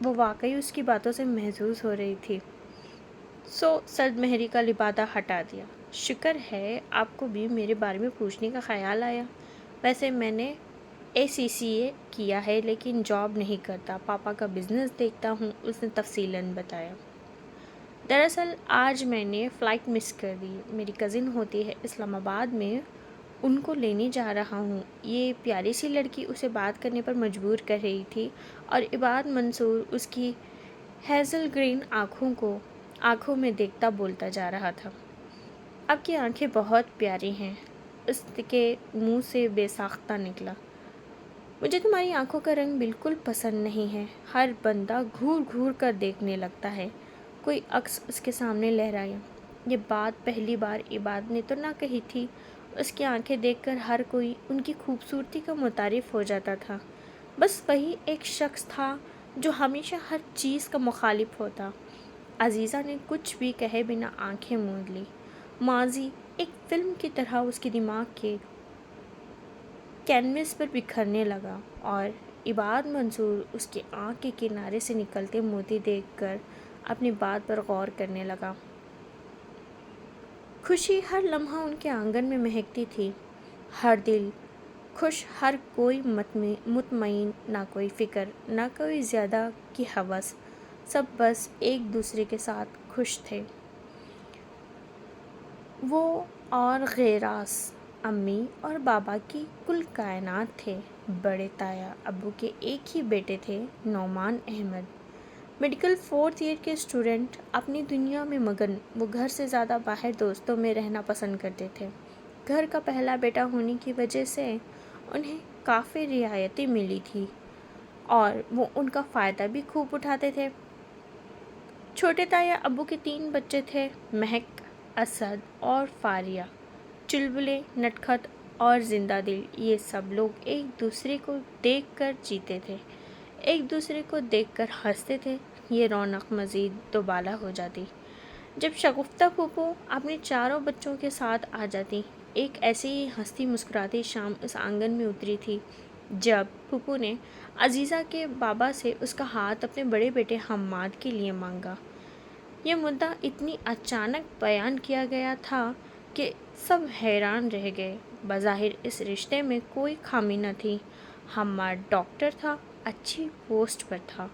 وہ واقعی اس کی باتوں سے محظوظ ہو رہی تھی۔ سرد مہری کا لبادہ ہٹا دیا۔ شکر ہے آپ کو بھی میرے بارے میں پوچھنے کا خیال آیا۔ ویسے میں نے ACCA کیا ہے لیکن جاب نہیں کرتا، پاپا کا بزنس دیکھتا ہوں، اس نے تفصیلاً بتایا۔ دراصل آج میں نے فلائٹ مس کر دی، میری کزن ہوتی ہے اسلام آباد میں، ان کو لینے جا رہا ہوں۔ یہ پیاری سی لڑکی اسے بات کرنے پر مجبور کر رہی تھی اور عباد منصور اس کی ہیزل گرین آنکھوں میں دیکھتا بولتا جا رہا تھا۔ آپ کی آنکھیں بہت پیاری ہیں، اس کے منہ سے بے ساختہ نکلا۔ مجھے تمہاری آنکھوں کا رنگ بالکل پسند نہیں ہے، ہر بندہ گھور گھور کر دیکھنے لگتا ہے۔ کوئی عکس اس کے سامنے لہرایا۔ یہ بات پہلی بار عباد نے تو نہ کہی تھی، اس کی آنکھیں دیکھ کر ہر کوئی ان کی خوبصورتی کا متعارف ہو جاتا تھا، بس وہی ایک شخص تھا جو ہمیشہ ہر چیز کا مخالف ہوتا۔ عزیزہ نے کچھ بھی کہے بنا آنکھیں موند لی۔ ماضی ایک فلم کی طرح اس کے دماغ کے کینوس پر بکھرنے لگا اور عباد منصور اس کی آنکھ کے کنارے سے نکلتے موتی دیکھ کر اپنی بات پر غور کرنے لگا۔ خوشی ہر لمحہ ان کے آنگن میں مہکتی تھی، ہر دل خوش، ہر کوئی مطمئن، نہ کوئی فکر، نہ کوئی زیادہ کی ہوس، سب بس ایک دوسرے کے ساتھ خوش تھے۔ وہ اور غیراس امی اور بابا کی کل کائنات تھے۔ بڑے تایا ابو کے ایک ہی بیٹے تھے، Nauman Ahmed, medical 4th year کے اسٹوڈنٹ، اپنی دنیا میں مگن۔ وہ گھر سے زیادہ باہر دوستوں میں رہنا پسند کرتے تھے۔ گھر کا پہلا بیٹا ہونے کی وجہ سے انہیں کافی رعایتیں ملی تھی اور وہ ان کا فائدہ بھی خوب اٹھاتے تھے۔ چھوٹے تایا ابو کے 3 بچے تھے، مہک، اسد اور فاریہ، چلبلے، نٹکھٹ اور زندہ دل۔ یہ سب لوگ ایک دوسرے کو دیکھ کر جیتے تھے، ایک دوسرے کو دیکھ کر ہنستے تھے۔ یہ رونق مزید دوبالا ہو جاتی جب شگفتہ پھوپھو اپنے 4 بچوں کے ساتھ آ جاتی۔ ایک ایسی ہی ہنستی مسکراتی شام اس آنگن میں اتری تھی جب پھوپھو نے عزیزہ کے بابا سے اس کا ہاتھ اپنے بڑے بیٹے حماد کے لیے مانگا۔ یہ مدعا اتنی اچانک بیان کیا گیا تھا کہ سب حیران رہ گئے۔ بظاہر اس رشتے میں کوئی خامی نہ تھی۔ حماد ڈاکٹر تھا، اچھی پوسٹ پر تھا،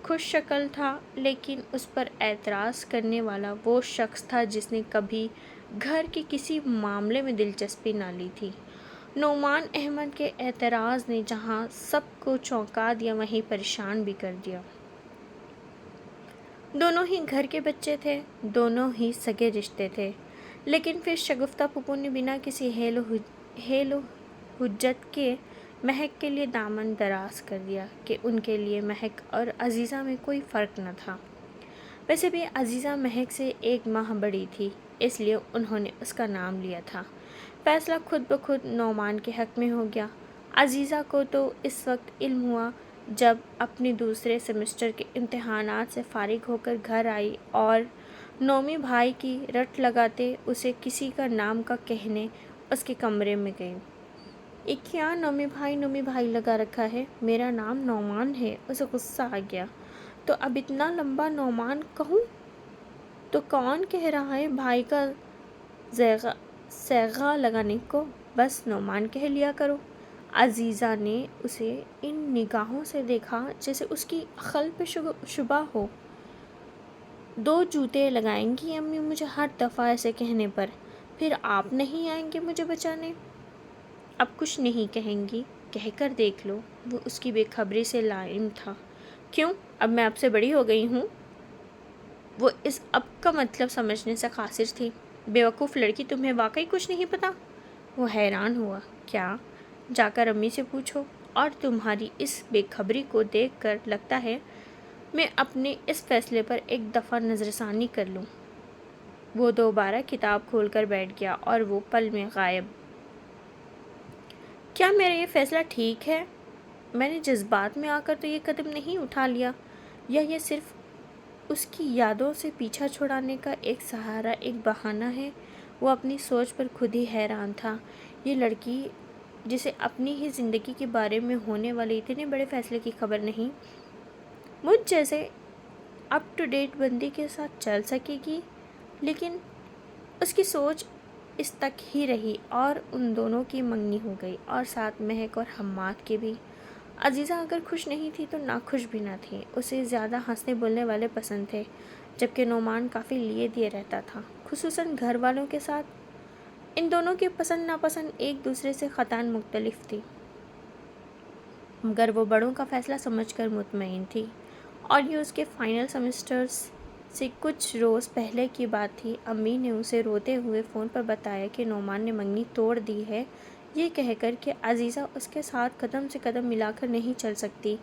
خوش شکل تھا، لیکن اس پر اعتراض کرنے والا وہ شخص تھا جس نے کبھی گھر کے کسی معاملے میں دلچسپی نہ لی تھی۔ نعمان احمد کے اعتراض نے جہاں سب کو چونکا دیا وہیں پریشان بھی کر دیا۔ دونوں ہی گھر کے بچے تھے، دونوں ہی سگے رشتے تھے، لیکن پھر شگفتہ پھوپھو نے بنا کسی حیل و حجت کے مہک کے لیے دامن دراز کر دیا کہ ان کے لیے مہک اور عزیزہ میں کوئی فرق نہ تھا۔ ویسے بھی عزیزہ مہک سے 1 ماہ بڑی تھی، اس لیے انہوں نے اس کا نام لیا تھا۔ فیصلہ خود بخود نعمان کے حق میں ہو گیا۔ عزیزہ کو تو اس وقت علم ہوا جب اپنے دوسرے سیمسٹر کے امتحانات سے فارغ ہو کر گھر آئی اور نومی بھائی کی رٹ لگاتے اسے کسی کا نام کا کہنے اس کے کمرے میں گئی۔ یہ کیا نومی بھائی لگا رکھا ہے، میرا نام نعمان ہے۔ اسے غصہ آ گیا۔ تو اب اتنا لمبا نعمان کہوں تو کون کہہ رہا ہے بھائی کا صیغہ لگانے کو، بس نعمان کہہ لیا کرو۔ عزیزہ نے اسے ان نگاہوں سے دیکھا جیسے اس کی عقل پہ شبہ ہو۔ 2 جوتے لگائیں گی امی مجھے ہر دفعہ ایسے کہنے پر، پھر آپ نہیں آئیں گے مجھے بچانے؟ اب کچھ نہیں کہیں گی، کہہ کر دیکھ لو۔ وہ اس کی بے خبری سے لاعلم تھا۔ کیوں، اب میں آپ سے بڑی ہو گئی ہوں؟ وہ اس اب کا مطلب سمجھنے سے قاصر تھی۔ بے وقوف لڑکی، تمہیں واقعی کچھ نہیں پتا؟ وہ حیران ہوا۔ کیا؟ جا کر امی سے پوچھو۔ اور تمہاری اس بے خبری کو دیکھ کر لگتا ہے میں اپنے اس فیصلے پر ایک دفعہ نظر ثانی کر لوں۔ وہ دوبارہ کتاب کھول کر بیٹھ گیا اور وہ پل میں غائب۔ کیا میرا یہ فیصلہ ٹھیک ہے؟ میں نے جذبات میں آ کر تو یہ قدم نہیں اٹھا لیا، یا یہ صرف اس کی یادوں سے پیچھا چھڑانے کا ایک سہارا، ایک بہانہ ہے؟ وہ اپنی سوچ پر خود ہی حیران تھا۔ یہ لڑکی جسے اپنی ہی زندگی کے بارے میں ہونے والے اتنے بڑے فیصلے کی خبر نہیں، مجھ جیسے اپ ٹو ڈیٹ بندی کے ساتھ چل سکے گی؟ لیکن اس کی سوچ اس تک ہی رہی اور ان دونوں کی منگنی ہو گئی، اور ساتھ مہک اور حماد کی بھی۔ عزیزہ اگر خوش نہیں تھی تو ناخوش بھی نہ تھی۔ اسے زیادہ ہنسنے بولنے والے پسند تھے، جبکہ نعمان کافی لیے دیے رہتا تھا، خصوصاً گھر والوں کے ساتھ۔ ان دونوں کی پسند ناپسند ایک دوسرے سے قطعاً مختلف تھی، مگر وہ بڑوں کا فیصلہ سمجھ کر مطمئن تھی، اور یہ اس کے فائنل سیمسٹرز سے کچھ روز پہلے کی بات تھی۔ امی نے اسے روتے ہوئے فون پر بتایا کہ نعمان نے منگنی توڑ دی ہے، یہ کہہ کر کہ عزیزہ اس کے ساتھ قدم سے قدم ملا کر نہیں چل سکتی۔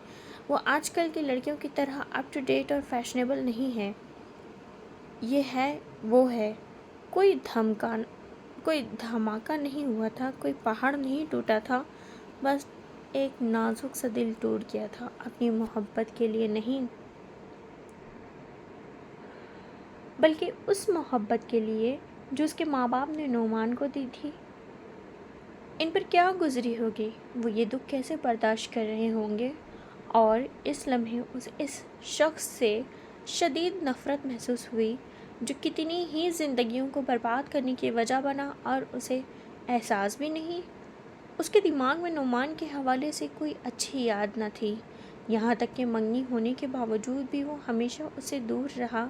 وہ آج کل کی لڑکیوں کی طرح اپ ٹو ڈیٹ اور فیشنیبل نہیں ہے۔ یہ ہے، وہ ہے۔ کوئی دھماکہ نہیں ہوا تھا، کوئی پہاڑ نہیں ٹوٹا تھا، بس ایک نازک سا دل ٹوٹ گیا تھا، اپنی محبت کے لیے نہیں بلکہ اس محبت کے لیے جو اس کے ماں باپ نے نعمان کو دی تھی۔ ان پر کیا گزری ہوگی، وہ یہ دکھ کیسے برداشت کر رہے ہوں گے، اور اس لمحے اس شخص سے شدید نفرت محسوس ہوئی جو کتنی ہی زندگیوں کو برباد کرنے کی وجہ بنا، اور اسے احساس بھی نہیں۔ اس کے دماغ میں نعمان کے حوالے سے کوئی اچھی یاد نہ تھی، یہاں تک کہ منگنی ہونے کے باوجود بھی وہ ہمیشہ اس سے دور رہا،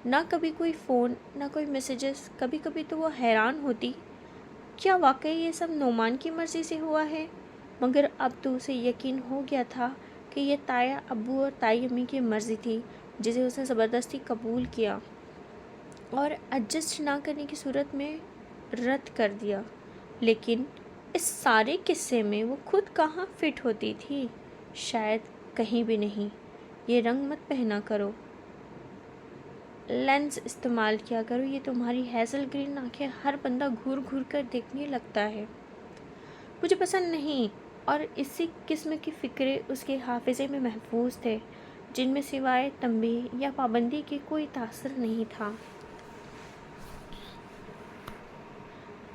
نہ کبھی کوئی فون، نہ کوئی میسیجز۔ کبھی کبھی تو وہ حیران ہوتی، کیا واقعی یہ سب نعمان کی مرضی سے ہوا ہے؟ مگر اب تو اسے یقین ہو گیا تھا کہ یہ تایا ابو اور تائی امی کی مرضی تھی، جسے اس نے زبردستی قبول کیا اور ایڈجسٹ نہ کرنے کی صورت میں رد کر دیا۔ لیکن اس سارے قصے میں وہ خود کہاں فٹ ہوتی تھی؟ شاید کہیں بھی نہیں۔ یہ رنگ مت پہنا کرو، لینس استعمال کیا کرو، یہ تمہاری ہیزل گرین آنکھیں ہر بندہ گھور گھور کر دیکھنے لگتا ہے، مجھے پسند نہیں۔ اور اسی قسم کی فکرے اس کے حافظے میں محفوظ تھے، جن میں سوائے تنبیہ یا پابندی کے کوئی تاثر نہیں تھا۔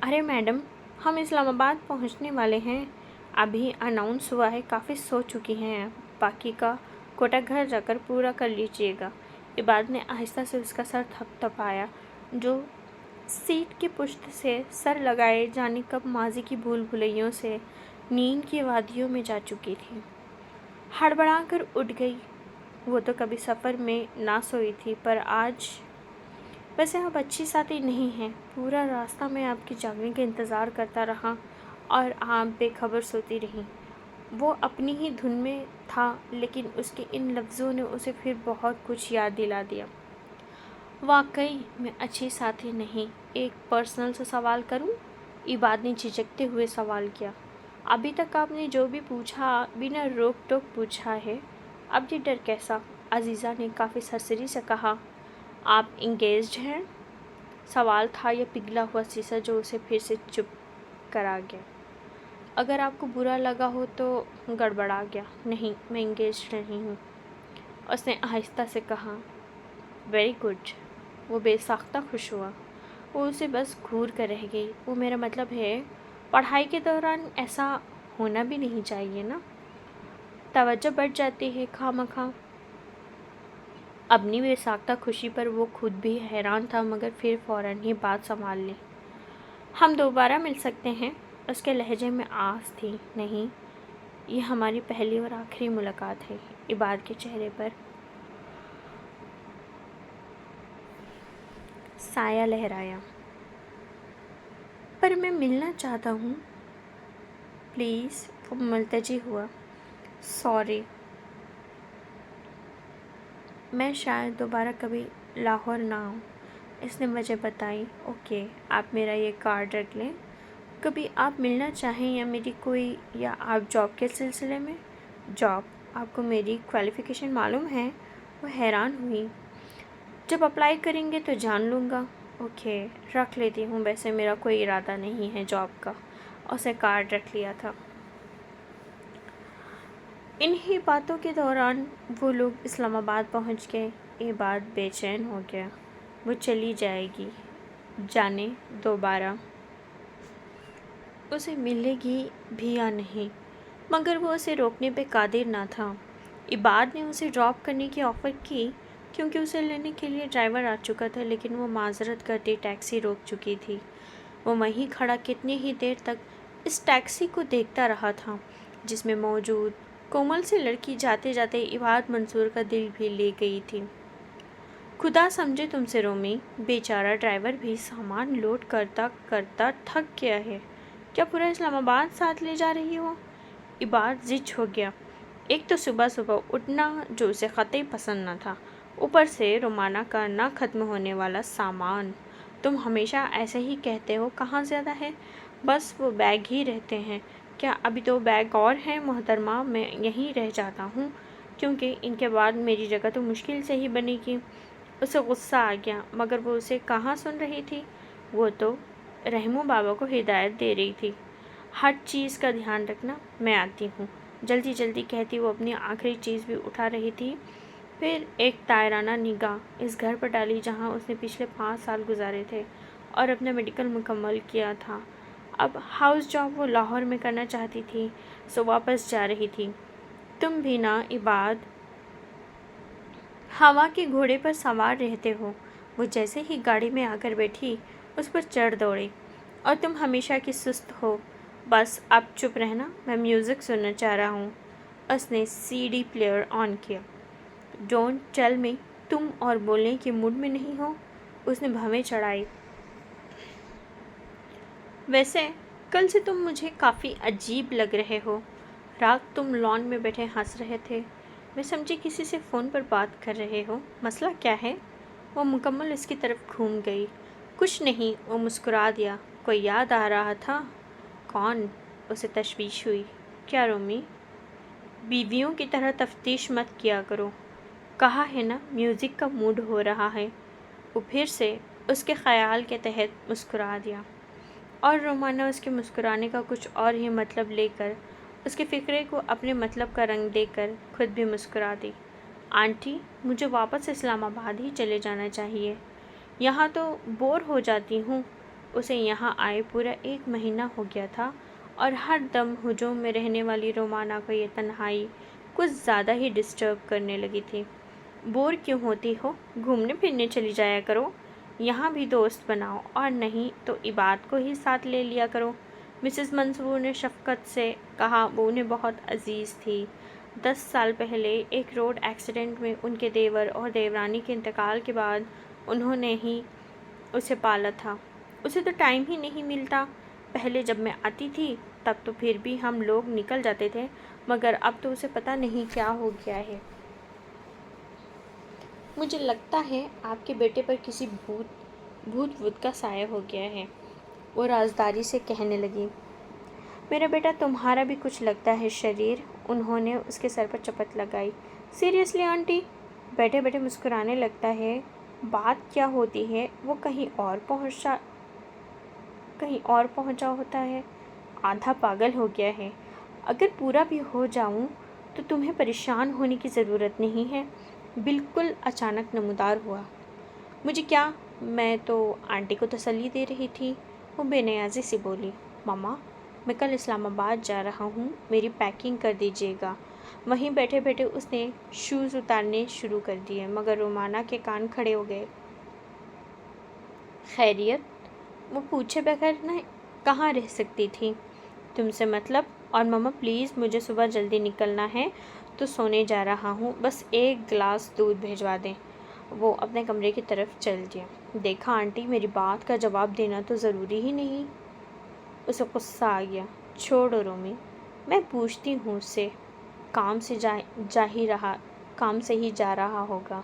ارے میڈم، ہم اسلام آباد پہنچنے والے ہیں، ابھی اناؤنس ہوا ہے، کافی سو چکی ہیں، باقی کا کوٹا گھر جا کر پورا کر لیجیے گا۔ عباد نے آہستہ سے اس کا سر تھپ تھپایا، جو سیٹ کی پشت سے سر لگائے جانے کب ماضی کی بھول بھلیوں سے نیند کی وادیوں میں جا چکی تھی۔ ہڑبڑا کر اٹھ گئی۔ وہ تو کبھی سفر میں نہ سوئی تھی، پر آج ویسے آپ اچھی ساتھی نہیں ہیں۔ پورا راستہ میں آپ کے جاگنے کا انتظار کرتا رہا اور آپ بے خبر سوتی رہیں۔ وہ اپنی ہی دھن میں تھا، لیکن اس کے ان لفظوں نے اسے پھر بہت کچھ یاد دلا دیا۔ واقعی میں اچھی ساتھی نہیں۔ ایک پرسنل سا سوال کروں؟ عباد نے جھجکتے ہوئے سوال کیا۔ ابھی تک آپ نے جو بھی پوچھا بنا روک ٹوک پوچھا ہے، اب یہ ڈر کیسا؟ عزیزہ نے کافی سرسری سے کہا۔ آپ انگیجڈ ہیں؟ سوال تھا یا پگھلا ہوا سیسا جو اسے پھر سے چپ کرا گیا؟ اگر آپ کو برا لگا ہو تو گڑبڑا گیا۔ نہیں، میں انگیجڈ نہیں ہوں، اس نے آہستہ سے کہا۔ Very good. وہ بے ساختہ خوش ہوا۔ وہ اسے بس گھور کر رہ گئی۔ وہ میرا مطلب ہے، پڑھائی کے دوران ایسا ہونا بھی نہیں چاہیے نا، توجہ بڑھ جاتی ہے خواہ مخواہ۔ اپنی بے ساختہ خوشی پر وہ خود بھی حیران تھا، مگر پھر فوراً ہی بات سنبھال لی۔ ہم دوبارہ مل سکتے ہیں؟ اس کے لہجے میں آس تھی۔ نہیں، یہ ہماری پہلی اور آخری ملاقات ہے۔ عباد کے چہرے پر سایہ لہرایا۔ پر میں ملنا چاہتا ہوں، پلیز۔ وہ ملتجی ہوا۔ سوری، میں شاید دوبارہ کبھی لاہور نہ آؤں۔ اس نے وجہ بتائی۔ اوکے، آپ میرا یہ کارڈ رکھ لیں، کبھی آپ ملنا چاہیں یا میری کوئی، یا آپ جاب کے سلسلے میں؟ جاب؟ آپ کو میری کوالیفیکیشن معلوم ہے؟ وہ حیران ہوئی۔ جب اپلائی کریں گے تو جان لوں گا۔ اوکے، رکھ لیتی ہوں، ویسے میرا کوئی ارادہ نہیں ہے جاب کا۔ اس نے کارڈ رکھ لیا تھا۔ انہی باتوں کے دوران وہ لوگ اسلام آباد پہنچ گئے۔ عباد بے چین ہو گیا۔ وہ چلی جائے گی، جانے دوبارہ اسے ملے گی بھی یا نہیں، مگر وہ اسے روکنے پہ قادر نہ تھا۔ عباد نے اسے ڈراپ کرنے کی آفر کی کیونکہ اسے لینے کے لیے ڈرائیور آ چکا تھا، لیکن وہ معذرت کرتے ٹیکسی روک چکی تھی۔ وہ وہیں کھڑا کتنی ہی دیر تک اس ٹیکسی کو دیکھتا رہا تھا جس میں موجود کومل سی لڑکی جاتے جاتے عباد منصور کا دل بھی لے گئی تھی۔ خدا سمجھے تم سے رومی، بیچارہ ڈرائیور بھی سامان لوڈ کرتا کرتا تھک گیا ہے، کیا پورا اسلام آباد ساتھ لے جا رہی ہو؟ عباد زچ ہو گیا۔ ایک تو صبح صبح اٹھنا جو اسے قطعی پسند نہ تھا، اوپر سے رومانہ کا نہ ختم ہونے والا سامان۔ تم ہمیشہ ایسے ہی کہتے ہو، کہاں زیادہ ہے، بس وہ بیگ ہی رہتے ہیں۔ کیا ابھی تو بیگ اور ہیں محترمہ، میں یہیں رہ جاتا ہوں کیونکہ ان کے بعد میری جگہ تو مشکل سے ہی بنے گی۔ اسے غصہ آ گیا، مگر وہ اسے کہاں سن رہی تھی، وہ تو رحمو بابا کو ہدایت دے رہی تھی۔ ہر چیز کا دھیان رکھنا، میں آتی ہوں، جلدی جلدی کہتی وہ اپنی آخری چیز بھی اٹھا رہی تھی۔ پھر ایک طائرانہ نگاہ اس گھر پر ڈالی جہاں اس نے پچھلے 5 سال گزارے تھے اور اپنا میڈیکل مکمل کیا تھا۔ اب ہاؤس جاب وہ لاہور میں کرنا چاہتی تھی، سو واپس جا رہی تھی۔ تم بھی نا عباد ہوا کے گھوڑے پر سوار رہتے ہو۔ وہ جیسے ہی گاڑی میں آ کر بیٹھی اس پر چڑھ دوڑے۔ اور تم ہمیشہ کی سست ہو، بس اب چپ رہنا، میں میوزک سننا چاہ رہا ہوں۔ اس نے سی ڈی پلیئر آن کیا۔ ڈونٹ ٹیل می تم اور بولنے کے موڈ میں نہیں ہو، اس نے بھویں چڑھائی۔ ویسے کل سے تم مجھے کافی عجیب لگ رہے ہو۔ رات تم لان میں بیٹھے ہنس رہے تھے، میں سمجھی کسی سے فون پر بات کر رہے ہو، مسئلہ کیا ہے؟ وہ مکمل اس کی طرف گھوم گئی۔ کچھ نہیں، وہ مسکرا دیا۔ کوئی یاد آ رہا تھا؟ کون؟ اسے تشویش ہوئی۔ کیا رومی؟ بیویوں کی طرح تفتیش مت کیا کرو، کہا ہے نا میوزک کا موڈ ہو رہا ہے۔ وہ پھر سے اس کے خیال کے تحت مسکرا دیا، اور رومانہ اس کے مسکرانے کا کچھ اور ہی مطلب لے کر، اس کے فکرے کو اپنے مطلب کا رنگ دے کر خود بھی مسکرا دی۔ آنٹی، مجھے واپس اسلام آباد ہی چلے جانا چاہیے، یہاں تو بور ہو جاتی ہوں۔ اسے یہاں آئے پورا 1 مہینہ ہو گیا تھا، اور ہر دم ہجوم میں رہنے والی رومانہ کو یہ تنہائی کچھ زیادہ ہی ڈسٹرب کرنے لگی تھی۔ بور کیوں ہوتی ہو؟ گھومنے پھرنے چلی جایا کرو، یہاں بھی دوست بناؤ، اور نہیں تو عباد کو ہی ساتھ لے لیا کرو، مسز منصور نے شفقت سے کہا۔ وہ انہیں بہت عزیز تھی۔ 10 سال پہلے ایک روڈ ایکسیڈنٹ میں ان کے دیور اور دیورانی کے انتقال کے بعد انہوں نے ہی اسے پالا تھا۔ اسے تو ٹائم ہی نہیں ملتا، پہلے جب میں آتی تھی تب تو پھر بھی ہم لوگ نکل جاتے تھے، مگر اب تو اسے پتہ نہیں کیا ہو گیا ہے۔ مجھے لگتا ہے آپ کے بیٹے پر کسی بھوت کا سایہ ہو گیا ہے، وہ رازداری سے کہنے لگی۔ میرا بیٹا تمہارا بھی کچھ لگتا ہے شریر، انہوں نے اس کے سر پر چپت لگائی۔ Seriously aunty? بیٹھے بیٹھے مسکرانے لگتا ہے، بات کیا ہوتی ہے، وہ کہیں اور پہنچا ہوتا ہے، آدھا پاگل ہو گیا ہے۔ اگر پورا بھی ہو جاؤں تو تمہیں پریشان ہونے کی ضرورت نہیں ہے۔ بالکل اچانک نمودار ہوا۔ مجھے کیا، میں تو آنٹی کو تسلی دے رہی تھی۔ وہ بے نیازی سے بولی۔ ماما، میں کل اسلام آباد جا رہا ہوں، میری پیکنگ کر دیجیے گا۔ وہیں بیٹھے بیٹھے اس نے شوز اتارنے شروع کر دیے، مگر رومانہ کے کان کھڑے ہو گئے۔ خیریت؟ وہ پوچھے بغیر کہاں رہ سکتی تھی۔ تم سے مطلب؟ اور ماما پلیز، مجھے صبح جلدی نکلنا ہے تو سونے جا رہا ہوں، بس 1 گلاس دودھ بھیجوا دیں۔ وہ اپنے کمرے کی طرف چل دیا۔ دیکھا آنٹی، میری بات کا جواب دینا تو ضروری ہی نہیں۔ اسے غصہ آ گیا۔ چھوڑو رومی، میں پوچھتی ہوں اس سے، کام سے ہی جا رہا ہوگا۔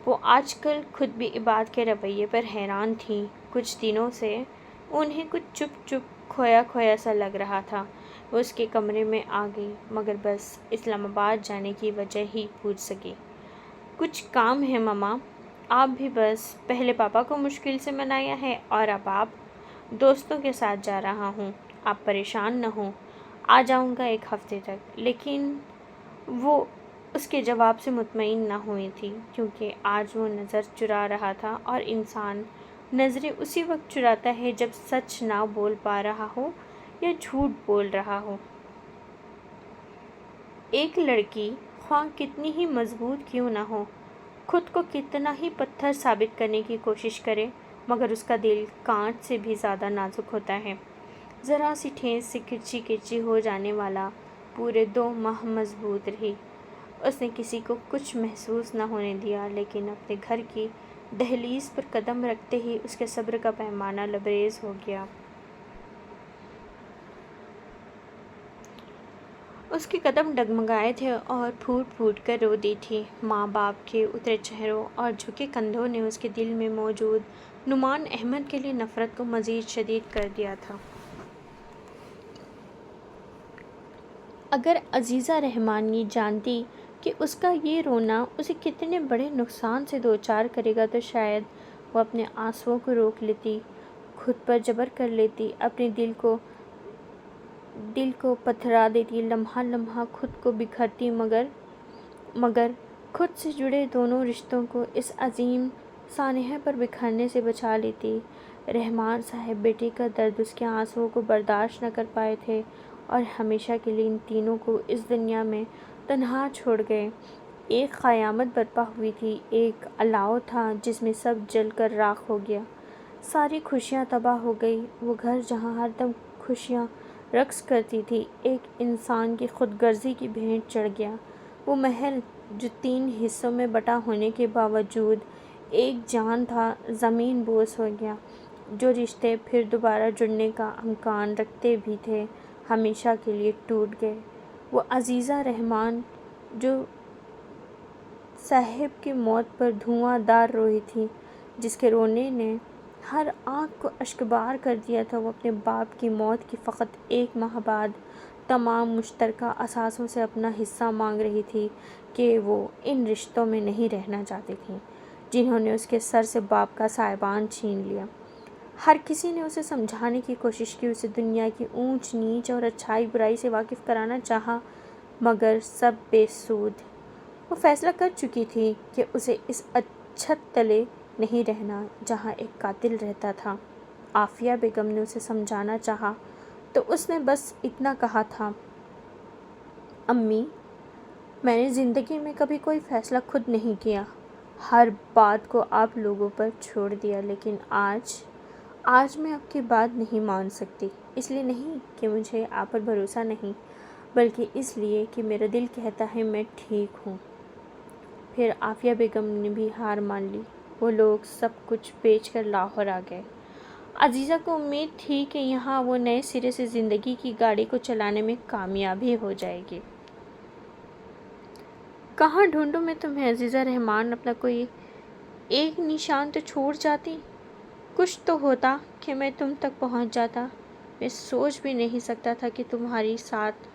وہ آج کل خود بھی عباد کے رویے پر حیران تھیں۔ کچھ دنوں سے انہیں کچھ چپ چپ کھویا کھویا سا لگ رہا تھا۔ وہ اس کے کمرے میں آ گئی، مگر بس اسلام آباد جانے کی وجہ ہی پوچھ سکی۔ کچھ کام ہے ماما؟ آپ بھی بس پہلے پاپا کو مشکل سے منایا ہے، اور اب آپ دوستوں کے ساتھ جا رہا ہوں۔ آپ پریشان نہ ہوں، آ جاؤں گا 1 ہفتے تک۔ لیکن وہ اس کے جواب سے مطمئن نہ ہوئی تھی، کیونکہ آج وہ نظر چرا رہا تھا، اور انسان نظریں اسی وقت چراتا ہے جب سچ نہ بول پا رہا ہو یا جھوٹ بول رہا ہو۔ ایک لڑکی خواہ کتنی ہی مضبوط کیوں نہ ہو، خود کو کتنا ہی پتھر ثابت کرنے کی کوشش کرے، مگر اس کا دل کانچ سے بھی زیادہ نازک ہوتا ہے۔ ذرا سی ٹھیس سے کرچی کرچی ہو جانے والا پورے 2 ماہ مضبوط رہی۔ اس نے کسی کو کچھ محسوس نہ ہونے دیا، لیکن اپنے گھر کی دہلیز پر قدم رکھتے ہی اس کے صبر کا پیمانہ لبریز ہو گیا۔ اس کے قدم ڈگمگائے تھے اور پھوٹ پھوٹ کر رو دی تھی۔ ماں باپ کے اترے چہروں اور جھکے کندھوں نے اس کے دل میں موجود نعمان احمد کے لیے نفرت کو مزید شدید کر دیا تھا۔ اگر عزیزہ رحمان یہ جانتی کہ اس کا یہ رونا اسے کتنے بڑے نقصان سے دوچار کرے گا تو شاید وہ اپنے آنسوؤں کو روک لیتی، خود پر جبر کر لیتی، اپنے دل کو پتھرا دیتی، لمحہ لمحہ خود کو بکھرتی، مگر خود سے جڑے دونوں رشتوں کو اس عظیم سانحے پر بکھرنے سے بچا لیتی۔ رحمان صاحب بیٹے کا درد اس کے آنسوؤں کو برداشت نہ کر پائے تھے اور ہمیشہ کے لیے ان تینوں کو اس دنیا میں تنہا چھوڑ گئے۔ ایک قیامت برپا ہوئی تھی، ایک الاؤ تھا جس میں سب جل کر راکھ ہو گیا، ساری خوشیاں تباہ ہو گئی۔ وہ گھر جہاں ہر دم خوشیاں رقص کرتی تھی، ایک انسان کی خود غرضی کی بھینٹ چڑھ گیا۔ وہ محل جو 3 حصوں میں بٹا ہونے کے باوجود ایک جان تھا، زمین بوس ہو گیا۔ جو رشتے پھر دوبارہ جڑنے کا امکان رکھتے بھی تھے، ہمیشہ کے لیے ٹوٹ گئے۔ وہ عزیزہ رحمان جو صاحب کی موت پر دھواں دار روئی تھی، جس کے رونے نے ہر آنکھ کو اشکبار کر دیا تھا، وہ اپنے باپ کی موت کی فقط 1 ماہ بعد تمام مشترکہ اثاثوں سے اپنا حصہ مانگ رہی تھی کہ وہ ان رشتوں میں نہیں رہنا چاہتی تھی جنہوں نے اس کے سر سے باپ کا سایبان چھین لیا۔ ہر کسی نے اسے سمجھانے کی کوشش کی، اسے دنیا کی اونچ نیچ اور اچھائی برائی سے واقف کرانا چاہا، مگر سب بے سود۔ وہ فیصلہ کر چکی تھی کہ اسے اس چھت تلے نہیں رہنا جہاں ایک قاتل رہتا تھا۔ عافیہ بیگم نے اسے سمجھانا چاہا تو اس نے بس اتنا کہا تھا، امی، میں نے زندگی میں کبھی کوئی فیصلہ خود نہیں کیا، ہر بات کو آپ لوگوں پر چھوڑ دیا، لیکن آج میں آپ کی بات نہیں مان سکتی۔ اس لیے نہیں کہ مجھے آپ پر بھروسہ نہیں، بلکہ اس لیے کہ میرا دل کہتا ہے میں ٹھیک ہوں۔ پھر عافیہ بیگم نے بھی ہار مان لی۔ وہ لوگ سب کچھ بیچ کر لاہور آ گئے۔ عزیزہ کو امید تھی کہ یہاں وہ نئے سرے سے زندگی کی گاڑی کو چلانے میں کامیابی ہو جائے گی۔ کہاں ڈھونڈوں میں تمہیں عزیزہ رحمان، اپنا کوئی ایک نشان تو چھوڑ جاتی، کچھ تو ہوتا کہ میں تم تک پہنچ جاتا۔ میں سوچ بھی نہیں سکتا تھا کہ تمہاری ساتھ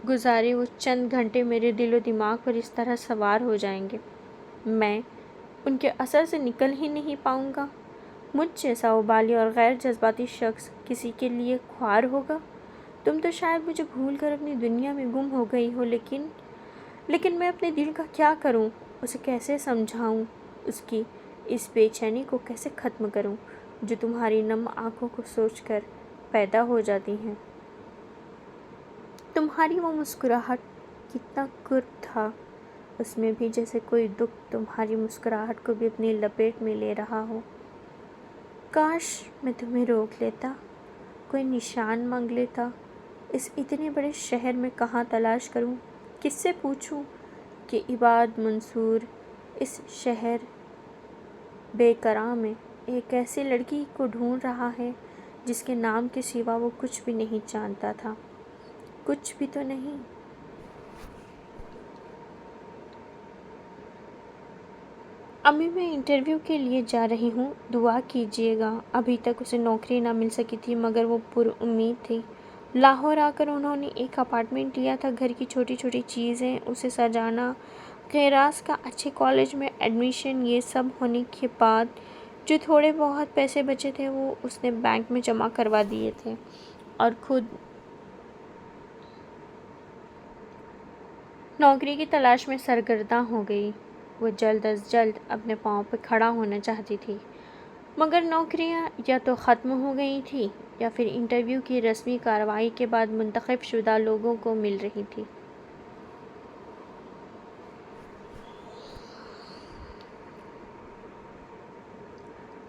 گزارے وہ چند گھنٹے میرے دل و دماغ پر اس طرح سوار ہو جائیں گے، میں ان کے اثر سے نکل ہی نہیں پاؤں گا۔ مجھ جیسا ابالی اور غیر جذباتی شخص کسی کے لیے خوار ہوگا؟ تم تو شاید مجھے بھول کر اپنی دنیا میں گم ہو گئی ہو، لیکن میں اپنے دل کا کیا کروں؟ اسے کیسے سمجھاؤں؟ اس کی اس بے چینی کو کیسے ختم کروں جو تمہاری نم آنکھوں کو سوچ کر پیدا ہو جاتی ہیں؟ تمہاری وہ مسکراہٹ کتنا قرب تھا، اس میں بھی جیسے کوئی دکھ تمہاری مسکراہٹ کو بھی اپنی لپیٹ میں لے رہا ہو۔ کاش میں تمہیں روک لیتا، کوئی نشان مانگ لیتا۔ اس اتنے بڑے شہر میں کہاں تلاش کروں، کس سے پوچھوں کہ عباد منصور اس شہر بے قرار میں ایک ایسی لڑکی کو ڈھونڈ رہا ہے جس کے نام کے سوا وہ کچھ بھی نہیں جانتا تھا۔ کچھ بھی تو نہیں۔ امی، میں انٹرویو کے لیے جا رہی ہوں، دعا کیجیے گا۔ ابھی تک اسے نوکری نہ مل سکی تھی، مگر وہ پر امید تھی۔ لاہور آ کر انہوں نے ایک اپارٹمنٹ لیا تھا۔ گھر کی چھوٹی چھوٹی چیزیں، اسے سجانا، غیراز کا اچھے کالج میں ایڈمیشن، یہ سب ہونے کے بعد جو تھوڑے بہت پیسے بچے تھے وہ اس نے بینک میں جمع کروا دیے تھے اور خود نوکری کی تلاش میں سرگرداں ہو گئی۔ وہ جلد از جلد اپنے پاؤں پہ کھڑا ہونا چاہتی تھی، مگر نوکریاں یا تو ختم ہو گئی تھیں یا پھر انٹرویو کی رسمی کارروائی کے بعد منتخب شدہ لوگوں کو مل رہی تھی۔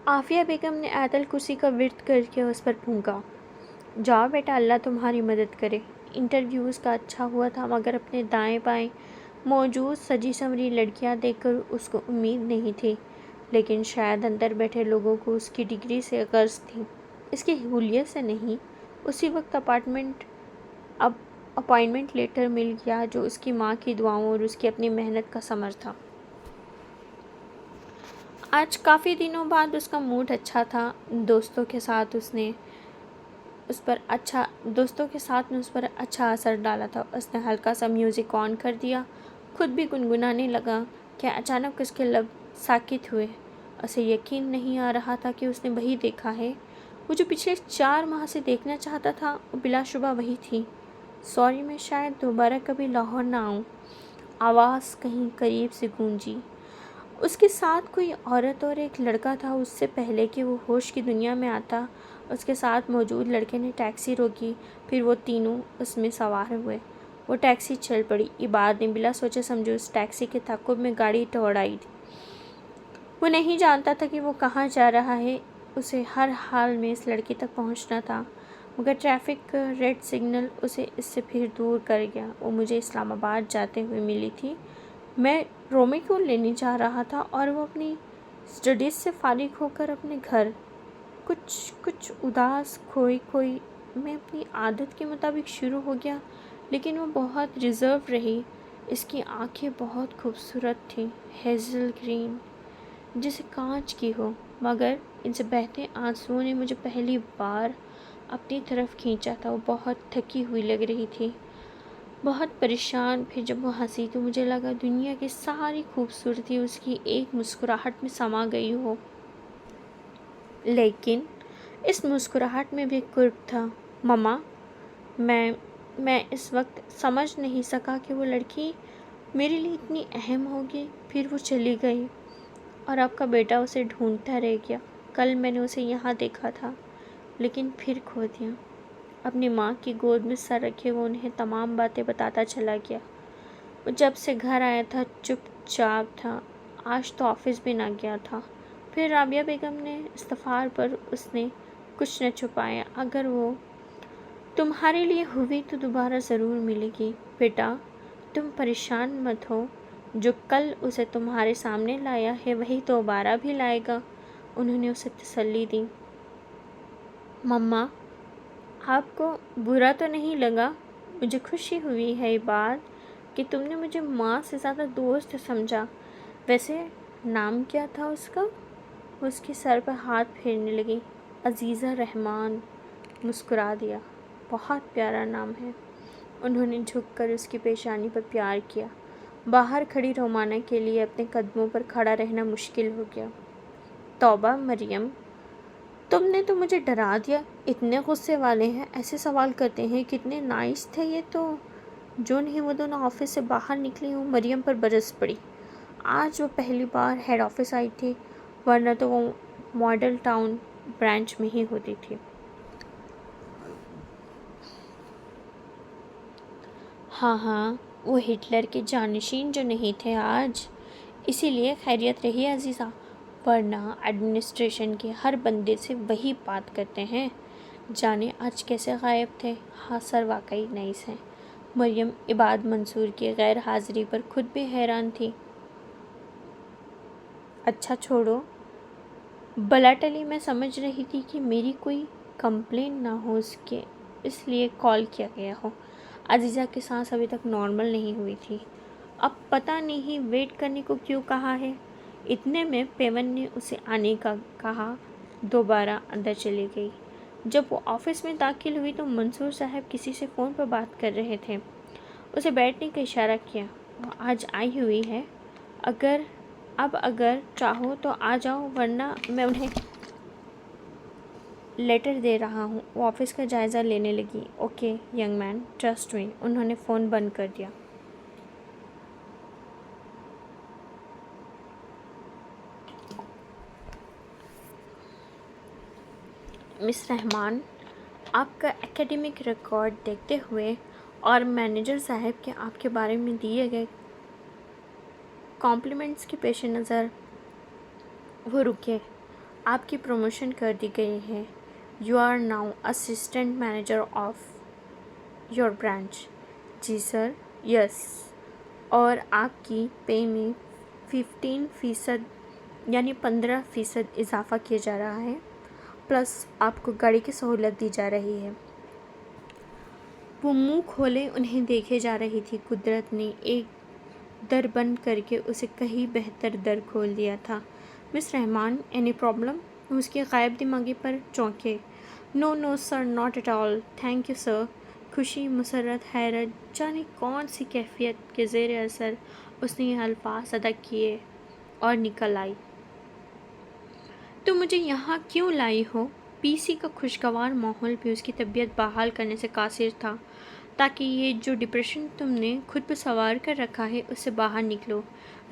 عافیہ بیگم نے آیت الکرسی کا ورد کر کے اس پر پھونکا۔ جاؤ بیٹا، اللہ تمہاری مدد کرے۔ انٹرویوز کا اچھا ہوا تھا، مگر اپنے دائیں بائیں موجود سجی سنوری لڑکیاں دیکھ کر اس کو امید نہیں تھی، لیکن شاید اندر بیٹھے لوگوں کو اس کی ڈگری سے غرض تھی، اس کی حلیت سے نہیں۔ اسی وقت اپائنٹمنٹ لیٹر مل گیا، جو اس کی ماں کی دعاؤں اور اس کی اپنی محنت کا ثمر تھا۔ آج کافی دنوں بعد اس کا موڈ اچھا تھا۔ دوستوں کے ساتھ نے اس پر اچھا اثر ڈالا تھا۔ اس نے ہلکا سا میوزک آن کر دیا، خود بھی گنگنانے لگا کہ اچانک اس کے لب ساکت ہوئے۔ اسے یقین نہیں آ رہا تھا کہ اس نے وہی دیکھا ہے، وہ جو پچھلے 4 ماہ سے دیکھنا چاہتا تھا، وہ بلا شبہ وہی تھی۔ سوری، میں شاید دوبارہ کبھی لاہور نہ آؤں، آواز کہیں قریب سے گونجی۔ اس کے ساتھ کوئی عورت اور ایک لڑکا تھا۔ اس سے پہلے کہ وہ ہوش کی دنیا میں آتا، اس کے ساتھ موجود لڑکے نے ٹیکسی روکی، پھر وہ تینوں اس میں سوار ہوئے۔ وہ ٹیکسی چل پڑی۔ عباد نے بلا سوچے سمجھے اس ٹیکسی کے تعاقب میں گاڑی دوڑائی۔ وہ نہیں جانتا تھا کہ وہ کہاں جا رہا ہے، اسے ہر حال میں اس لڑکی تک پہنچنا تھا، مگر ٹریفک کا ریڈ سگنل اسے اس سے پھر دور کر گیا۔ وہ مجھے اسلام آباد جاتے ہوئے ملی تھی، میں رومی کو لینے جا رہا تھا اور وہ اپنی اسٹڈیز سے فارغ ہو کر اپنے گھر۔ کچھ اداس کھوئی میں اپنی عادت کے مطابق شروع ہو گیا، لیکن وہ بہت ریزرو رہی۔ اس کی آنکھیں بہت خوبصورت تھیں، ہیزل گرین جیسے کانچ کی ہو، مگر ان سے بہتے آنسوؤں نے مجھے پہلی بار اپنی طرف کھینچا تھا۔ وہ بہت تھکی ہوئی لگ رہی تھی، بہت پریشان۔ پھر جب وہ ہنسی تو مجھے لگا دنیا کی ساری خوبصورتی اس کی ایک مسکراہٹ میں سما گئی ہو، لیکن اس مسکراہٹ میں بھی قرب تھا۔ مما، میں اس وقت سمجھ نہیں سکا کہ وہ لڑکی میرے لیے اتنی اہم ہوگی۔ پھر وہ چلی گئی اور آپ کا بیٹا اسے ڈھونڈتا رہ گیا۔ کل میں نے اسے یہاں دیکھا تھا، لیکن پھر کھو دیا۔ اپنی ماں کی گود میں سر رکھے وہ انہیں تمام باتیں بتاتا چلا گیا۔ وہ جب سے گھر آیا تھا چپ چاپ تھا، آج تو آفس بھی نہ گیا تھا۔ پھر رابعہ بیگم نے استغفار پر اس نے کچھ نہ چھپایا، اگر وہ تمہارے لیے ہوئی تو دوبارہ ضرور ملے گی بیٹا، تم پریشان مت ہو، جو کل اسے تمہارے سامنے لایا ہے وہی دوبارہ بھی لائے گا۔ انہوں نے اسے تسلی دی۔ مما، آپ کو برا تو نہیں لگا؟ مجھے خوشی ہوئی ہے یہ بات کہ تم نے مجھے ماں سے زیادہ دوست سمجھا۔ ویسے نام کیا تھا اس کا؟ وہ اس کے سر پر ہاتھ پھیرنے لگی۔ عزیزہ رحمان۔ مسکرا دیا۔ بہت پیارا نام ہے۔ انہوں نے جھک کر اس کی پیشانی پر پیار کیا۔ باہر کھڑی رومانہ کے لیے اپنے قدموں پر کھڑا رہنا مشکل ہو گیا۔ توبہ مریم، تم نے تو مجھے ڈرا دیا، اتنے غصے والے ہیں، ایسے سوال کرتے ہیں، کتنے نائس تھے یہ تو۔ جو نہیں وہ دونوں آفس سے باہر نکلی وہ مریم پر برس پڑی۔ آج وہ پہلی بار ہیڈ آفس آئی تھی، ورنہ تو وہ ماڈل ٹاؤن برانچ میں ہی ہوتی تھی۔ ہاں، وہ ہٹلر کے جانشین جو نہیں تھے آج، اسی لیے خیریت رہی عزیزہ، ورنہ ایڈمنسٹریشن کے ہر بندے سے وہی بات کرتے ہیں۔ جانے آج کیسے غائب تھے؟ ہاں سر، واقعی نائس ہیں۔ مریم عباد منصور کی غیر حاضری پر خود بھی حیران تھی۔ اچھا چھوڑو، بلا ٹلی، میں سمجھ رہی تھی کہ میری کوئی کمپلین نہ ہو، اس لیے کال کیا گیا ہو۔ عزیزہ کی سانس ابھی تک نارمل نہیں ہوئی تھی۔ اب پتہ نہیں ویٹ کرنے کو کیوں کہا ہے۔ اتنے میں پیون نے اسے آنے کا کہا، دوبارہ اندر چلی گئی۔ جب وہ آفس میں داخل ہوئی تو منصور صاحب کسی سے فون پر بات کر رہے تھے۔ اسے بیٹھنے کا اشارہ کیا۔ وہ آج آئی ہوئی ہے، اگر چاہو تو آ جاؤ، ورنہ میں انہیں لیٹر دے رہا ہوں۔ وہ آفس کا جائزہ لینے لگی۔ Okay young man, trust me. انہوں نے فون بند کر دیا۔ مس رحمان، آپ کا ایکیڈمک ریکارڈ دیکھتے ہوئے اور مینیجر صاحب کے آپ کے بارے میں دیے گئے کمپلیمنٹس کے پیش نظر وہ رکے۔ آپ کی پروموشن کر دی گئی ہے. You are now assistant manager of your branch. جی سر. یس. اور آپ کی پے میں 15% یعنی 15% اضافہ کیا جا رہا ہے، پلس آپ کو گاڑی کی سہولت دی جا رہی ہے. وہ منہ کھولے انہیں دیکھے جا رہی تھی. قدرت نے ایک در بند کر کے اسے کہیں بہتر در کھول دیا تھا. Miss Rahman, any problem? وہ اس کی غائب دماغی پر چونکے. No no sir, not at all, thank you sir. خوشی، مسرت، حیرت، جانے کون سی کیفیت کے زیر اثر اس نے یہ الفاظ ادا کیے اور نکل آئی. تم مجھے یہاں کیوں لائی ہو؟ پی سی کا خوشگوار ماحول بھی اس کی طبیعت بحال کرنے سے قاصر تھا، تاکہ یہ جو ڈپریشن تم نے خود پہ سوار کر رکھا ہے اس سے باہر نکلو.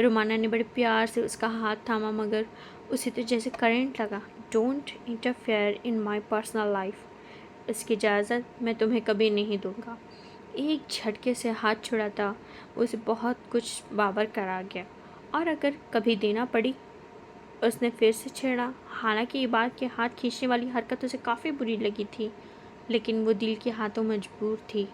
رومانا نے بڑے پیار سے اس کا ہاتھ تھاما، مگر اسے تو جیسے کرنٹ لگا. Don't interfere in my personal life. اس کی اجازت میں تمہیں کبھی نہیں دوں گا. ایک جھٹکے سے ہاتھ چھڑاتا اسے بہت کچھ بابر کرا گیا. اور اگر کبھی دینا پڑی؟ اس نے پھر سے چھیڑا. حالانکہ یہ بات کہ ہاتھ کھینچنے والی حرکت اسے کافی بری لگی تھی، لیکن وہ دل کے ہاتھوں مجبور تھی.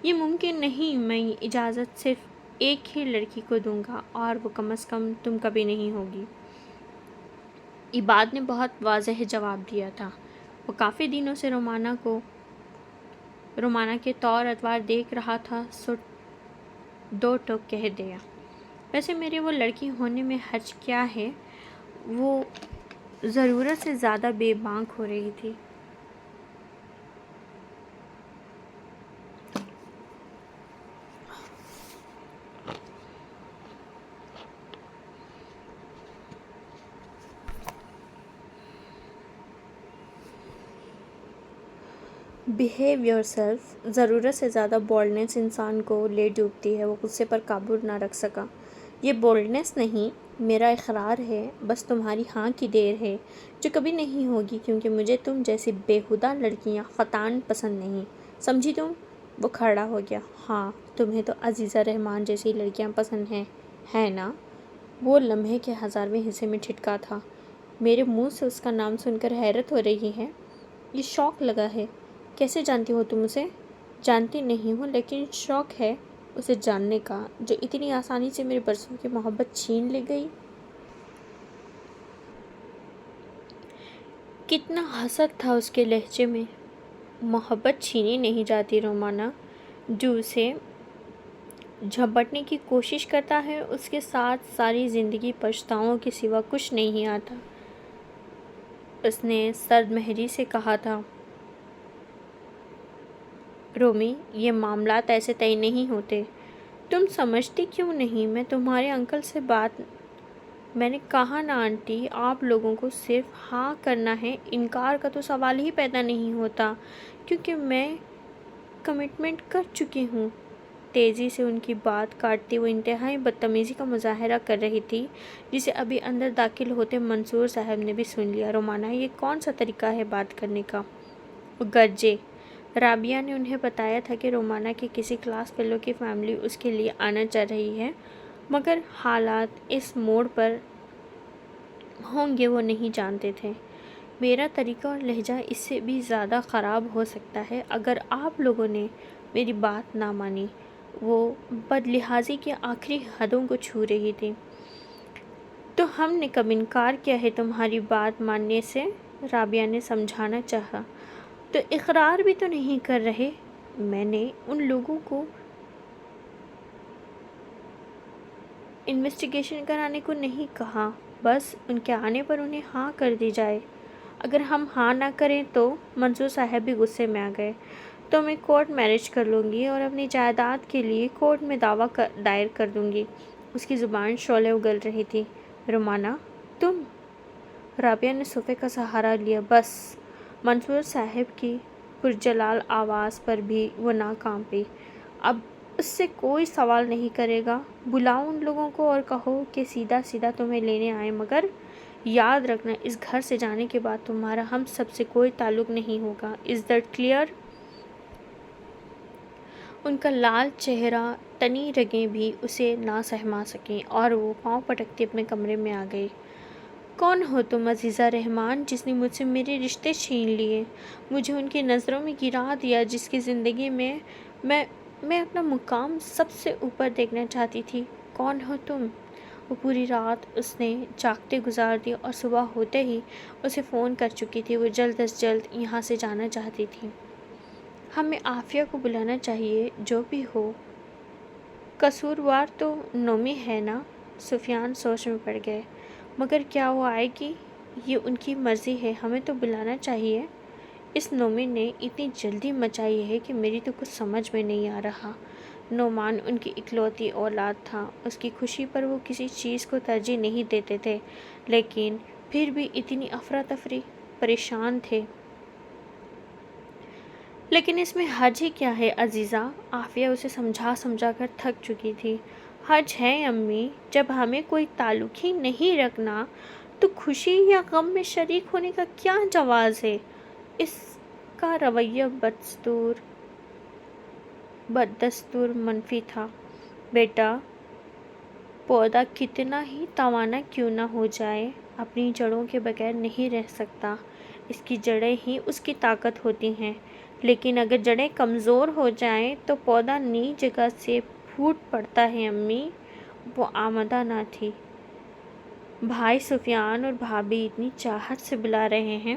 یہ ممکن نہیں. میں یہ اجازت صرف ایک ہی لڑکی کو دوں گا، اور وہ کم از کم تم کبھی نہیں ہوگی. عباد نے بہت واضح جواب دیا تھا. وہ کافی دنوں سے رومانا کے طور اتوار دیکھ رہا تھا، سو دو ٹوک کہہ دیا. ویسے میرے وہ لڑکی ہونے میں حرج کیا ہے؟ وہ ضرورت سے زیادہ بے بانک ہو رہی تھی. Behave your self. ضرورت سے زیادہ بولڈنس انسان کو لے ڈوبتی ہے. وہ غصے پر قابو نہ رکھ سکا. یہ بولڈنس نہیں، میرا اقرار ہے. بس تمہاری ہاں کی دیر ہے، جو کبھی نہیں ہوگی، کیونکہ مجھے تم جیسی بیہودہ لڑکیاں قطعاً پسند نہیں. سمجھی تم؟ وہ کھڑا ہو گیا. ہاں، تمہیں تو عزیزہ رحمان جیسی لڑکیاں پسند ہیں، ہے نا؟ وہ لمحے کے 1000ویں حصے میں ٹھٹکا تھا. میرے منہ سے اس کا نام سن کر حیرت ہو رہی ہے. یہ شوق لگا ہے. کیسے جانتی ہو تم اسے؟ جانتی نہیں ہوں، لیکن شوق ہے اسے جاننے کا، جو اتنی آسانی سے میرے برسوں کی محبت چھین لے گئی. کتنا حسد تھا اس کے لہجے میں. محبت چھینی نہیں جاتی رومانا. جو اسے جھپٹنے کی کوشش کرتا ہے اس کے ساتھ ساری زندگی پچھتاؤں کے سوا کچھ نہیں آتا. اس نے سرد مہری سے کہا تھا. رومی، یہ معاملات ایسے طے نہیں ہوتے. تم سمجھتی کیوں نہیں؟ میں تمہارے انکل سے بات. میں نے کہا نا آنٹی، آپ لوگوں کو صرف ہاں کرنا ہے، انکار کا تو سوال ہی پیدا نہیں ہوتا، کیونکہ میں کمٹمنٹ کر چکی ہوں. تیزی سے ان کی بات کاٹتی وہ انتہائی بدتمیزی کا مظاہرہ کر رہی تھی، جسے ابھی اندر داخل ہوتے منصور صاحب نے بھی سن لیا. رومانا، یہ کون سا طریقہ ہے بات کرنے کا؟ وہ گرجے. رابعہ نے انہیں بتایا تھا کہ رومانا کے کسی کلاس فیلو کی فیملی اس کے لیے آنا چاہ رہی ہے، مگر حالات اس موڑ پر ہوں گے وہ نہیں جانتے تھے. میرا طریقہ اور لہجہ اس سے بھی زیادہ خراب ہو سکتا ہے اگر آپ لوگوں نے میری بات نہ مانی. وہ بدلحاظی کی آخری حدوں کو چھو رہی تھی. تو ہم نے کب انکار کیا ہے تمہاری بات ماننے سے؟ رابعہ نے سمجھانا چاہا. تو اقرار بھی تو نہیں کر رہے. میں نے ان لوگوں کو انویسٹیگیشن کرانے کو نہیں کہا، بس ان کے آنے پر انہیں ہاں کر دی جائے. اگر ہم ہاں نہ کریں تو؟ منصور صاحب بھی غصے میں آ گئے. تو میں کورٹ میرج کر لوں گی اور اپنی جائیداد کے لیے کورٹ میں دعویٰ دائر کر دوں گی. اس کی زبان شعلے اگل رہی تھی. رومانا، تم؟ رابعہ نے صوفے کا سہارا لیا. بس. منصور صاحب کی پرجلال آواز پر بھی وہ نہ کانپی. اب اس سے کوئی سوال نہیں کرے گا. بلاؤ ان لوگوں کو اور کہو کہ سیدھا سیدھا تمہیں لینے آئیں، مگر یاد رکھنا اس گھر سے جانے کے بعد تمہارا ہم سب سے کوئی تعلق نہیں ہوگا. Is that clear? ان کا لال چہرہ، تنی رگیں بھی اسے نہ سہما سکیں اور وہ پاؤں پٹکتی اپنے کمرے میں آ گئی. کون ہو تم عزیزہ رحمان جس نے مجھ سے میرے رشتے چھین لیے، مجھے ان کی نظروں میں گرا دیا جس کی زندگی میں اپنا مقام سب سے اوپر دیکھنا چاہتی تھی؟ کون ہو تم؟ وہ پوری رات اس نے جاگتے گزار دی اور صبح ہوتے ہی اسے فون کر چکی تھی۔ وہ جلد از جلد یہاں سے جانا چاہتی تھی۔ ہمیں عافیہ کو بلانا چاہیے، جو بھی ہو۔ قصوروار تو نومی ہے نا؟ سفیان سوچ میں پڑ گئے۔ مگر کیا وہ آئے گی؟ یہ ان کی مرضی ہے، ہمیں تو بلانا چاہیے۔ اس نومی نے اتنی جلدی مچائی ہے کہ میری تو کچھ سمجھ میں نہیں آ رہا۔ نعمان ان کی اکلوتی اولاد تھا، اس کی خوشی پر وہ کسی چیز کو ترجیح نہیں دیتے تھے، لیکن پھر بھی اتنی افراتفری، پریشان تھے۔ لیکن اس میں حرج ہی کیا ہے عزیزہ؟ عافیہ اسے سمجھا کر تھک چکی تھی۔ حرج ہے امی، جب ہمیں کوئی تعلق ہی نہیں رکھنا تو خوشی یا غم میں شریک ہونے کا کیا جواز ہے؟ اس کا رویہ بدستور منفی تھا۔ بیٹا، پودا کتنا ہی توانا کیوں نہ ہو جائے، اپنی جڑوں کے بغیر نہیں رہ سکتا۔ اس کی جڑیں ہی اس کی طاقت ہوتی ہیں، لیکن اگر جڑیں کمزور ہو جائیں تو پودا نئی جگہ سے پھوٹ پڑتا ہے۔ امی، وہ آمادہ نہ تھی۔ بھائی سفیان اور بھابھی اتنی چاہت سے بلا رہے ہیں۔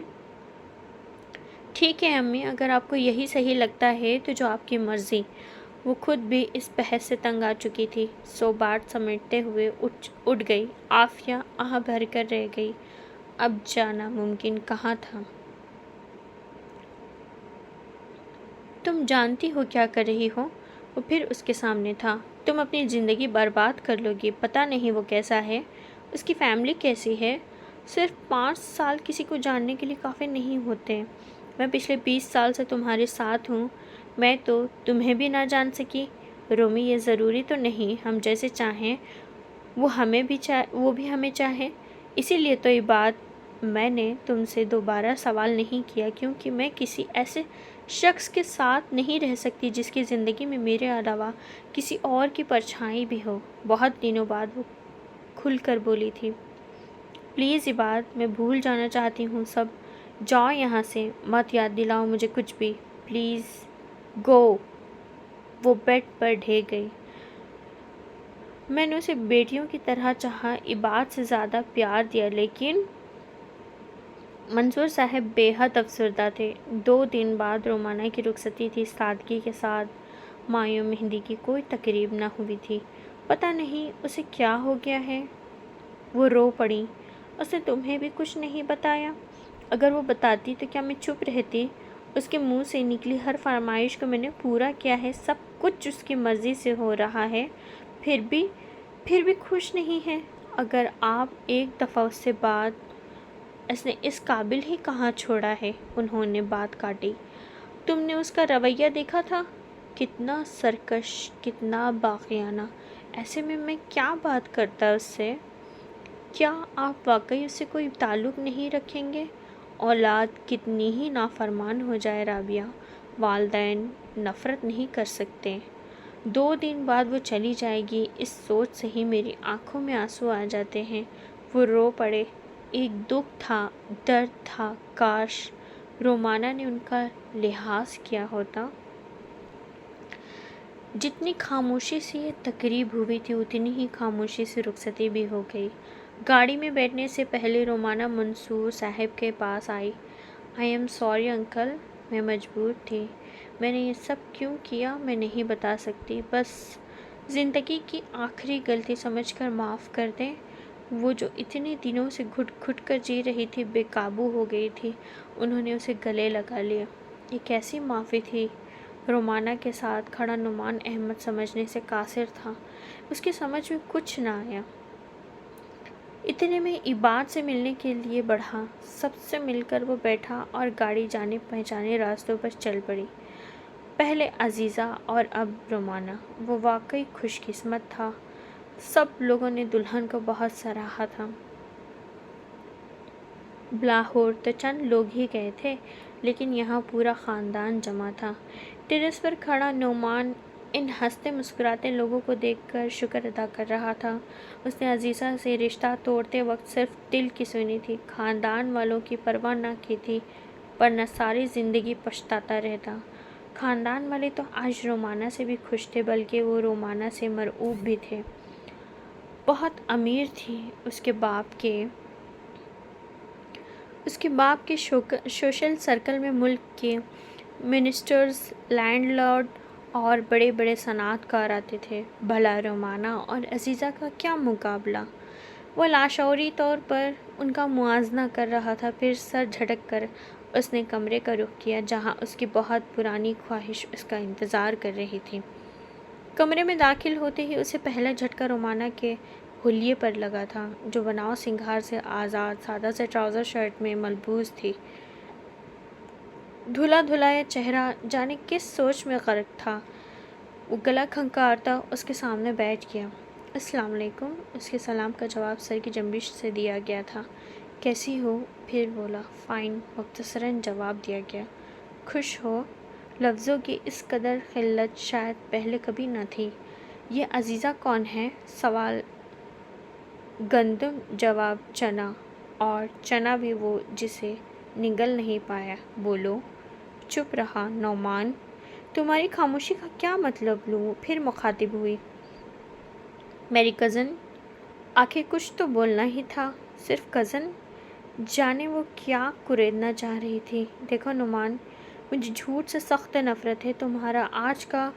ٹھیک ہے امی، اگر آپ کو یہی صحیح لگتا ہے تو جو آپ کی مرضی۔ وہ خود بھی اس بحث سے تنگ آ چکی تھی، سو بات سمیٹتے ہوئے اٹھ گئی۔ عافیہ آہ بھر کر رہ گئی۔ اب جانا ممکن کہاں تھا؟ تم جانتی ہو کیا کر رہی ہو؟ وہ پھر اس کے سامنے تھا۔ تم اپنی زندگی برباد کر لو گی۔ پتہ نہیں وہ کیسا ہے، اس کی فیملی کیسی ہے۔ صرف 5 سال کسی کو جاننے کے لیے کافی نہیں ہوتے۔ میں پچھلے 20 سال سے تمہارے ساتھ ہوں، میں تو تمہیں بھی نہ جان سکی۔ رومی، یہ ضروری تو نہیں ہم جیسے چاہیں وہ بھی ہمیں چاہے۔ اسی لیے تو یہ بات میں نے تم سے دوبارہ سوال نہیں کیا، کیونکہ میں کسی ایسے شخص کے ساتھ نہیں رہ سکتی جس کی زندگی میں میرے علاوہ کسی اور کی پرچھائی بھی ہو۔ بہت دنوں بعد وہ کھل کر بولی تھی۔ پلیز عباد، میں بھول جانا چاہتی ہوں سب۔ جاؤ یہاں سے، مت یاد دلاؤ مجھے کچھ بھی، پلیز گو۔ وہ بیڈ پر ڈھے گئی۔ میں نے اسے بیٹیوں کی طرح چاہا، عباد سے زیادہ پیار دیا، لیکن منصور صاحب بے حد افسردہ تھے۔ 2 دن بعد رومانہ کی رخصتی تھی۔ سادگی کے ساتھ مایوں مہندی کی کوئی تقریب نہ ہوئی تھی۔ پتہ نہیں اسے کیا ہو گیا ہے۔ وہ رو پڑی۔ اس نے تمہیں بھی کچھ نہیں بتایا؟ اگر وہ بتاتی تو کیا میں چپ رہتی؟ اس کے منہ سے نکلی ہر فرمائش کو میں نے پورا کیا ہے، سب کچھ اس کی مرضی سے ہو رہا ہے، پھر بھی خوش نہیں ہے۔ اگر آپ ایک دفعہ اس سے بات، اس نے اس قابل ہی کہاں چھوڑا ہے۔ انہوں نے بات کاٹی۔ تم نے اس کا رویہ دیکھا تھا، کتنا سرکش، کتنا باغیانہ۔ ایسے میں کیا بات کرتا اس سے؟ کیا آپ واقعی اس سے کوئی تعلق نہیں رکھیں گے؟ اولاد کتنی ہی نافرمان ہو جائے رابعہ، والدین نفرت نہیں کر سکتے۔ 2 دن بعد وہ چلی جائے گی، اس سوچ سے ہی میری آنکھوں میں آنسو آ جاتے ہیں۔ وہ رو پڑے۔ ایک دکھ تھا، درد تھا، کاش رومانہ نے ان کا لحاظ کیا ہوتا۔ جتنی خاموشی سے یہ تقریب ہوئی تھی، اتنی ہی خاموشی سے رخصتی بھی ہو گئی۔ گاڑی میں بیٹھنے سے پہلے رومانہ منصور صاحب کے پاس آئی۔ آئی ایم سوری انکل، میں مجبور تھی۔ میں نے یہ سب کیوں کیا میں نہیں بتا سکتی، بس زندگی کی آخری غلطی سمجھ کر معاف کر دیں۔ وہ جو اتنے دنوں سے گھٹ گھٹ کر جی رہی تھی، بے قابو ہو گئی تھی۔ انہوں نے اسے گلے لگا لیا۔ یہ کیسی معافی تھی؟ رومانہ کے ساتھ کھڑا نعمان احمد سمجھنے سے قاصر تھا، اس کی سمجھ میں کچھ نہ آیا۔ اتنے میں عباد سے ملنے کے لیے بڑھا۔ سب سے مل کر وہ بیٹھا اور گاڑی جانے پہچانے راستوں پر چل پڑی۔ پہلے عزیزہ اور اب رومانہ۔ وہ واقعی خوش قسمت تھا۔ سب لوگوں نے دلہن کو بہت سراہا تھا۔ لاہور تو چند لوگ ہی گئے تھے، لیکن یہاں پورا خاندان جمع تھا۔ ٹیرس پر کھڑا نعمان ان ہنستے مسکراتے لوگوں کو دیکھ کر شکر ادا کر رہا تھا۔ اس نے عزیزہ سے رشتہ توڑتے وقت صرف دل کی سنی تھی، خاندان والوں کی پرواہ نہ کی تھی، ورنہ ساری زندگی پچھتاتا رہتا۔ خاندان والے تو آج رومانہ سے بھی خوش تھے، بلکہ وہ رومانہ سے مرعوب بھی تھے۔ بہت امیر تھی، اس کے باپ کے سوشل سرکل میں ملک کے منسٹرز، لینڈ لارڈ اور بڑے بڑے صنعت کار آتے تھے۔ بھلا رومانہ اور عزیزہ کا کیا مقابلہ؟ وہ لاشعوری طور پر ان کا موازنہ کر رہا تھا، پھر سر جھٹک کر اس نے کمرے کا رخ کیا جہاں اس کی بہت پرانی خواہش اس کا انتظار کر رہی تھی۔ کمرے میں داخل ہوتے ہی اسے پہلا جھٹکا رومانہ کے حلیے پر لگا تھا، جو بناؤ سنگھار سے آزاد سادہ سے ٹراؤزر شرٹ میں ملبوس تھی۔ دھلا دھلایا چہرہ جانے کس سوچ میں غرق تھا۔ وہ گلا کھنکارتا اس کے سامنے بیٹھ گیا۔ السلام علیکم۔ اس کے سلام کا جواب سر کی جنبش سے دیا گیا تھا۔ کیسی ہو؟ پھر بولا، فائن، مختصراً جواب دیا گیا۔ خوش ہو؟ لفظوں کی اس قدر قلت شاید پہلے کبھی نہ تھی۔ یہ عزیزہ کون ہے؟ سوال گندم، جواب چنا، اور چنا بھی وہ جسے نگل نہیں پایا۔ بولو۔ چپ رہا نعمان۔ تمہاری خاموشی کا کیا مطلب لوں؟ پھر مخاطب ہوئی، میری کزن۔ آخر کچھ تو بولنا ہی تھا، صرف کزن؟ جانے وہ کیا کریدنا چاہ رہی تھی۔ دیکھو نعمان، مجھے جھوٹ سے سخت نفرت ہے۔ تمہارا آج کا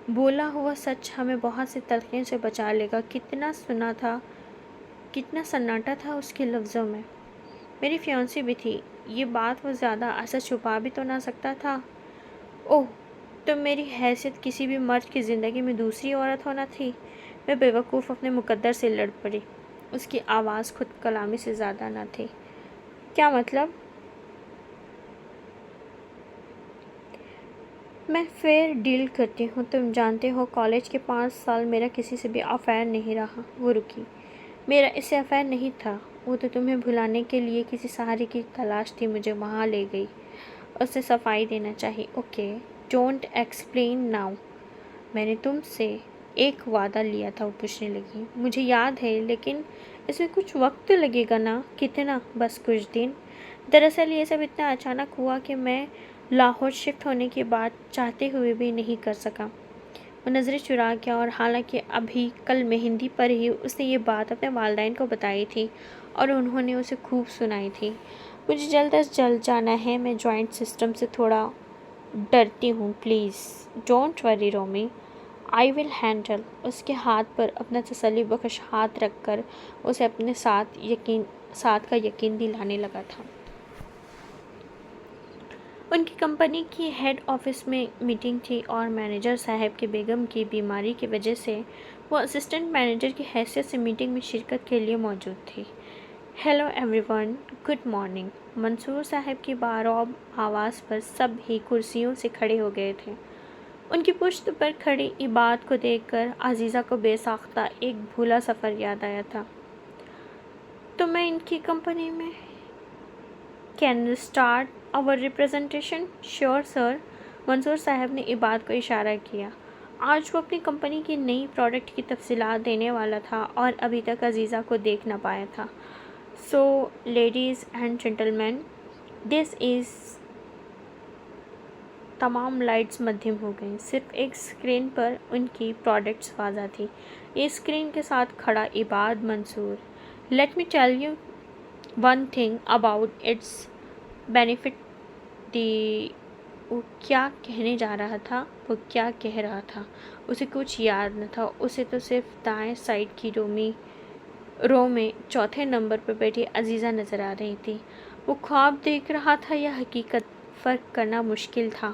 بولا ہوا سچ ہمیں بہت سی تلخیوں سے بچا لے گا۔ کتنا سناٹا تھا اس کے لفظوں میں۔ میری فیانسی بھی تھی، یہ بات وہ زیادہ عرصہ چھپا بھی تو نہ سکتا تھا۔ اوہ، تم میری حیثیت کسی بھی مرد کی زندگی میں دوسری عورت ہونا تھی؟ میں بے وقوف اپنے مقدر سے لڑ پڑی۔ اس کی آواز خود کلامی سے زیادہ نہ تھی۔ کیا مطلب؟ میں فیئر ڈیل کرتی ہوں، تم جانتے ہو کالج کے 5 سال میرا کسی سے بھی افیئر نہیں رہا۔ وہ رکی۔ میرا اس سے افیئر نہیں تھا، وہ تو تمہیں بھلانے کے لیے کسی سہارے کی تلاش تھی، مجھے وہاں لے گئی۔ اس نے صفائی دینا چاہی۔ Okay, don't explain now. میں نے تم سے ایک وعدہ لیا تھا، وہ پوچھنے لگی۔ مجھے یاد ہے، لیکن اس میں کچھ وقت تو لگے گا نا؟ کتنا؟ بس کچھ دن۔ دراصل یہ سب اتنا اچانک ہوا کہ میں لاہور شفٹ ہونے کی بات چاہتے ہوئے بھی نہیں کر سکا۔ وہ نظریں چرا گیا، اور حالانکہ ابھی کل مہندی پر ہی اس نے یہ بات اپنے والدین کو بتائی تھی اور انہوں نے اسے خوب سنائی تھی۔ مجھے جلد از جلد جانا ہے، میں جوائنٹ سسٹم سے تھوڑا ڈرتی ہوں۔ Please don't worry Rumi, I will handle. اس کے ہاتھ پر اپنا تسلی بخش ہاتھ رکھ کر اسے اپنے ساتھ کا یقین دلانے لگا تھا۔ ان کی کمپنی کی ہیڈ آفس میں میٹنگ تھی، اور مینیجر صاحب کی بیگم کی بیماری کی وجہ سے وہ اسسٹنٹ مینیجر کی حیثیت سے میٹنگ میں شرکت کے لیے موجود تھی۔ Hello everyone, good morning. Mansoor Sahab کی بارعب آواز پر سب ہی کرسیوں سے کھڑے ہو گئے تھے۔ ان کی پشت پر کھڑی عباد کو دیکھ کر عزیزہ کو بے ساختہ ایک بھولا سفر یاد آیا تھا۔ تو میں ان کی کمپنی میں can start our representation? Sure sir. Mansoor Sahab نے عباد کو اشارہ کیا۔ آج وہ اپنی کمپنی کی نئی پروڈکٹ کی تفصیلات دینے والا تھا اور ابھی تک عزیزہ کو دیکھ نہ پایا تھا۔ سو لیڈیز اینڈ جینٹل مین، دس از۔ تمام لائٹس مدھم ہو گئیں، صرف ایک اسکرین پر ان کی پروڈکٹس واضح تھی۔ یہ اسکرین کے ساتھ کھڑا Ibad Mansoor. Let me tell you one thing about its benefit دی۔ وہ کیا کہنے جا رہا تھا؟ وہ کیا کہہ رہا تھا؟ اسے کچھ یاد نہ تھا۔ اسے تو صرف دائیں سائڈ کی رو میں چوتھے نمبر پر بیٹھی عزیزہ نظر آ رہی تھی۔ وہ خواب دیکھ رہا تھا یا حقیقت؟ فرق کرنا مشکل تھا۔